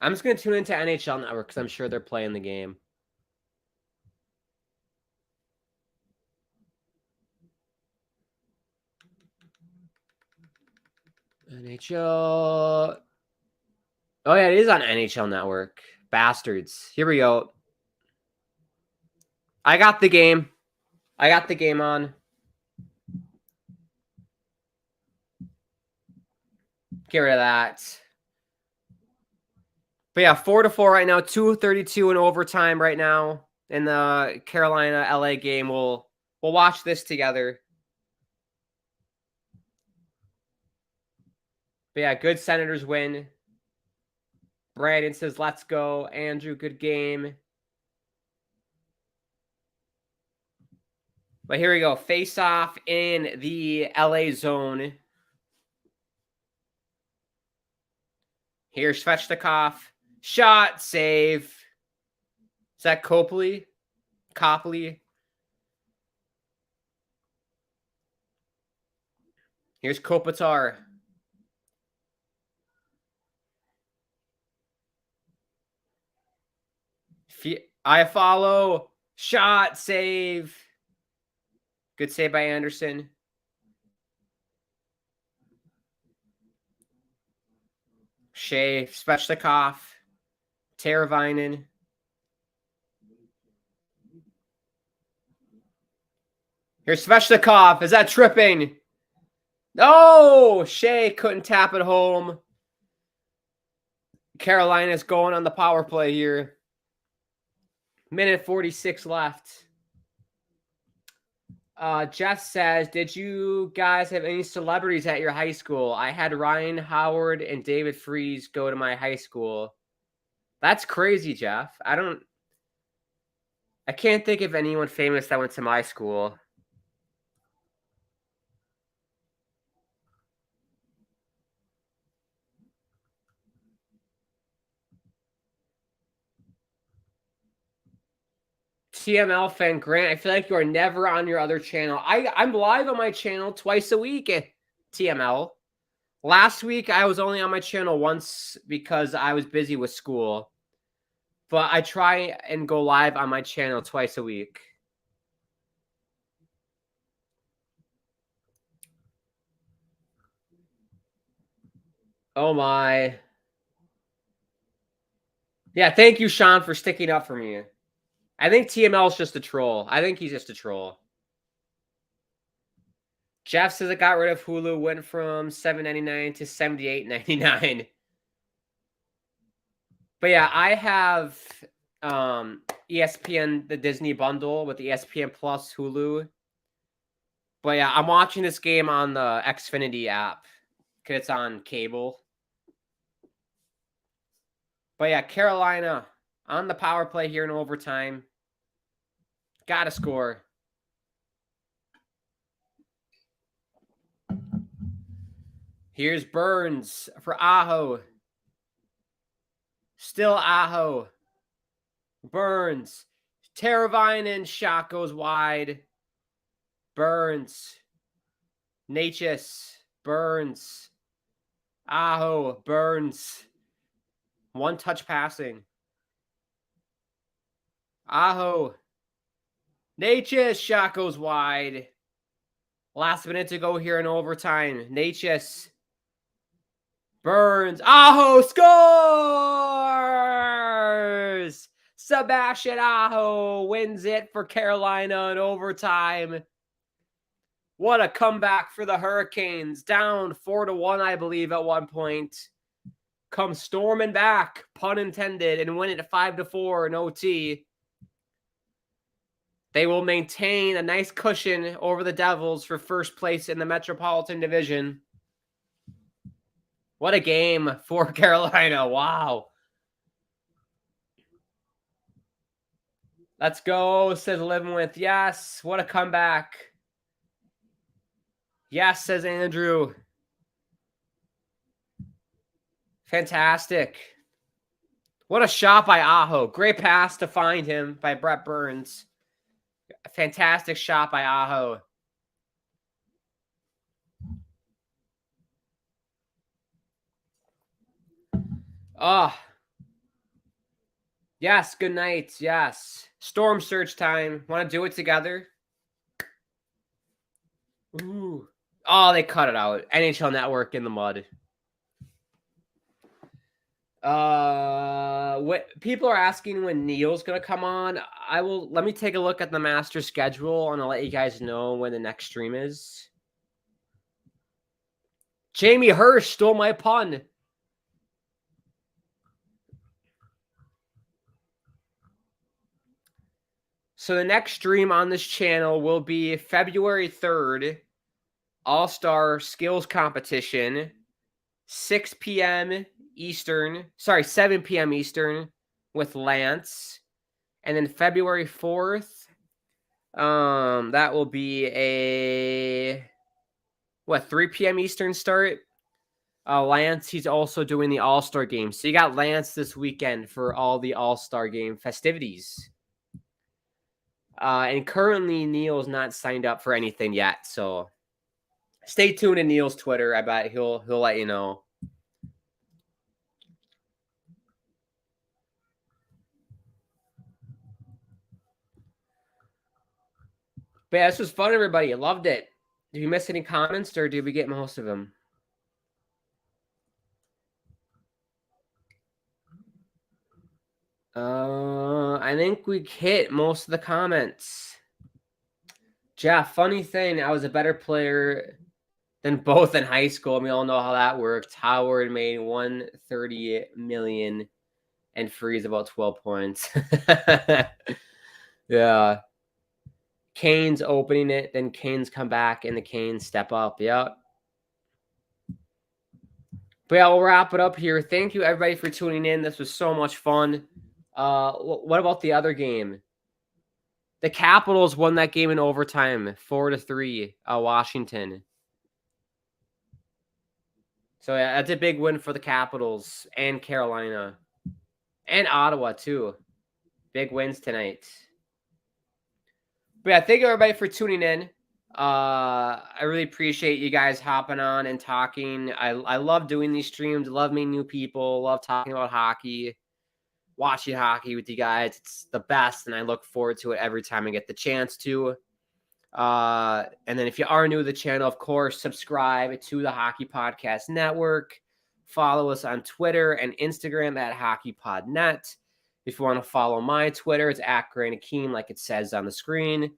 I'm just going to tune into NHL Network because I'm sure they're playing the game. NHL. Oh, yeah, it is on NHL Network. Bastards. Here we go. I got the game. I got the game on. Get rid of that. But yeah, 4-4 right now. 2:32 in overtime right now in the Carolina LA game. We'll watch this together. But yeah, good Senators win. Brandon says, let's go. Andrew, good game. But here we go. Face off in the LA zone. Here's Svechnikov. Shot, save. Is that Copley? Copley. Here's Kopitar. I follow. Shot, save. Good save by Anderson. Shea, Svechnikov, Teravainen. Here's Svechnikov. Is that tripping? No! Shea couldn't tap it home. Carolina's going on the power play here. Minute 46 left. Jeff says, did you guys have any celebrities at your high school? I had Ryan Howard and David Freese go to my high school. That's crazy, Jeff. I can't think of anyone famous that went to my school. TML fan Grant, I feel like you are never on your other channel. I'm live on my channel twice a week at TML. Last week, I was only on my channel once because I was busy with school. But I try and go live on my channel twice a week. Oh, my. Yeah, thank you, Sean, for sticking up for me. I think TML is just a troll. I think he's just a troll. Jeff says it got rid of Hulu, went from $7.99 to $78.99. But yeah, I have ESPN, the Disney bundle with the ESPN Plus Hulu. But yeah, I'm watching this game on the Xfinity app because it's on cable. But yeah, Carolina on the power play here in overtime. Got to score. Here's Burns for Aho. Still Aho. Burns. Teravainen shot goes wide. Burns. Natchez. Burns. Aho. Burns. One touch passing. Aho. Natchez shot goes wide. Last minute to go here in overtime. Natchez. Burns. Aho scores! Sebastian Aho wins it for Carolina in overtime. What a comeback for the Hurricanes. Down 4-1, I believe, at one point. Come storming back, pun intended, and win it 5-4 in OT. They will maintain a nice cushion over the Devils for first place in the Metropolitan Division. What a game for Carolina. Wow. Let's go, says Living With. Yes, what a comeback. Yes, says Andrew. Fantastic. What a shot by Aho. Great pass to find him by Brett Burns. A fantastic shot by Aho. Oh, Yes, good night. Yes. Storm Surge time. Want to do it together? Ooh. Oh, they cut it out. NHL Network in the mud. What people are asking when Neil's gonna come on. Let me take a look at the master schedule and I'll let you guys know when the next stream is. Jamie Hirsch stole my pun. So the next stream on this channel will be February 3rd, All-Star Skills Competition, 6 p.m. Eastern. Sorry, 7 p.m. Eastern with Lance. And then February 4th, that will be a 3 p.m. Eastern start. Lance, he's also doing the All-Star game. So you got Lance this weekend for all the All-Star game festivities. And currently Neil's not signed up for anything yet. So stay tuned to Neil's Twitter. I bet he'll let you know. But yeah, this was fun, everybody. I loved it. Did you miss any comments or did we get most of them? I think we hit most of the comments. Jeff, funny thing, I was a better player than both in high school. We all know how that worked. Howard made $130 million and Freeze about 12 points. Yeah. Canes opening it, then Canes come back and the Canes step up. Yep. But yeah, we'll wrap it up here. Thank you, everybody, for tuning in. This was so much fun. What about the other game? The Capitals won that game in overtime, 4-3, Washington. So yeah, that's a big win for the Capitals and Carolina. And Ottawa, too. Big wins tonight. But yeah, thank you, everybody, for tuning in. I really appreciate you guys hopping on and talking. I love doing these streams. I love meeting new people. Love talking about hockey. Watching hockey with you guys. It's the best, and I look forward to it every time I get the chance to. And then if you are new to the channel, of course, subscribe to the Hockey Podcast Network. Follow us on Twitter and Instagram at HockeyPodNet. If you want to follow my Twitter, it's at Grant Akeem, like it says on the screen.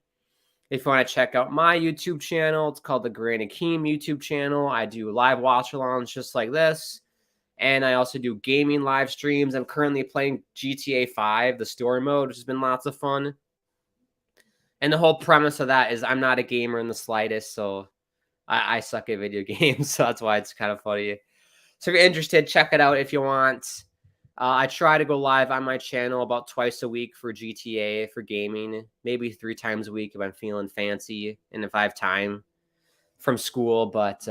If you want to check out my YouTube channel, it's called the Grant Akeem YouTube channel. I do live watch-alongs just like this. And I also do gaming live streams. I'm currently playing GTA 5, the story mode, which has been lots of fun. And the whole premise of that is I'm not a gamer in the slightest, so I suck at video games. So that's why it's kind of funny. So if you're interested, check it out if you want. I try to go live on my channel about twice a week for GTA, for gaming. Maybe 3 times a week if I'm feeling fancy and if I have time from school. But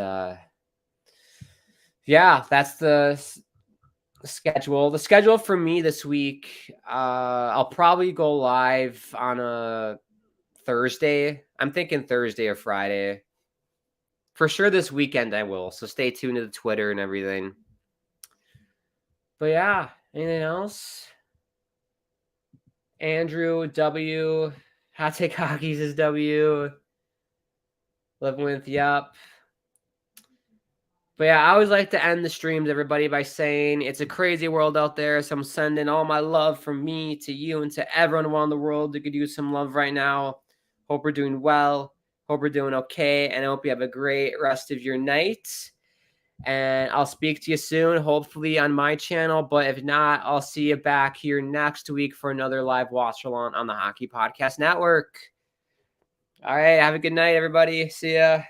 yeah, that's the schedule. The schedule for me this week, I'll probably go live on a Thursday. I'm thinking Thursday or Friday. For sure this weekend I will. So stay tuned to the Twitter and everything. But yeah, anything else? Andrew, W. Hot Take Hockey says W. Living with, yup. But yeah, I always like to end the streams, everybody, by saying it's a crazy world out there. So I'm sending all my love from me to you and to everyone around the world who could use some love right now. Hope we're doing well. Hope we're doing okay. And I hope you have a great rest of your night. And I'll speak to you soon, hopefully on my channel. But if not, I'll see you back here next week for another live watch-along on the Hockey Podcast Network. All right. Have a good night, everybody. See ya.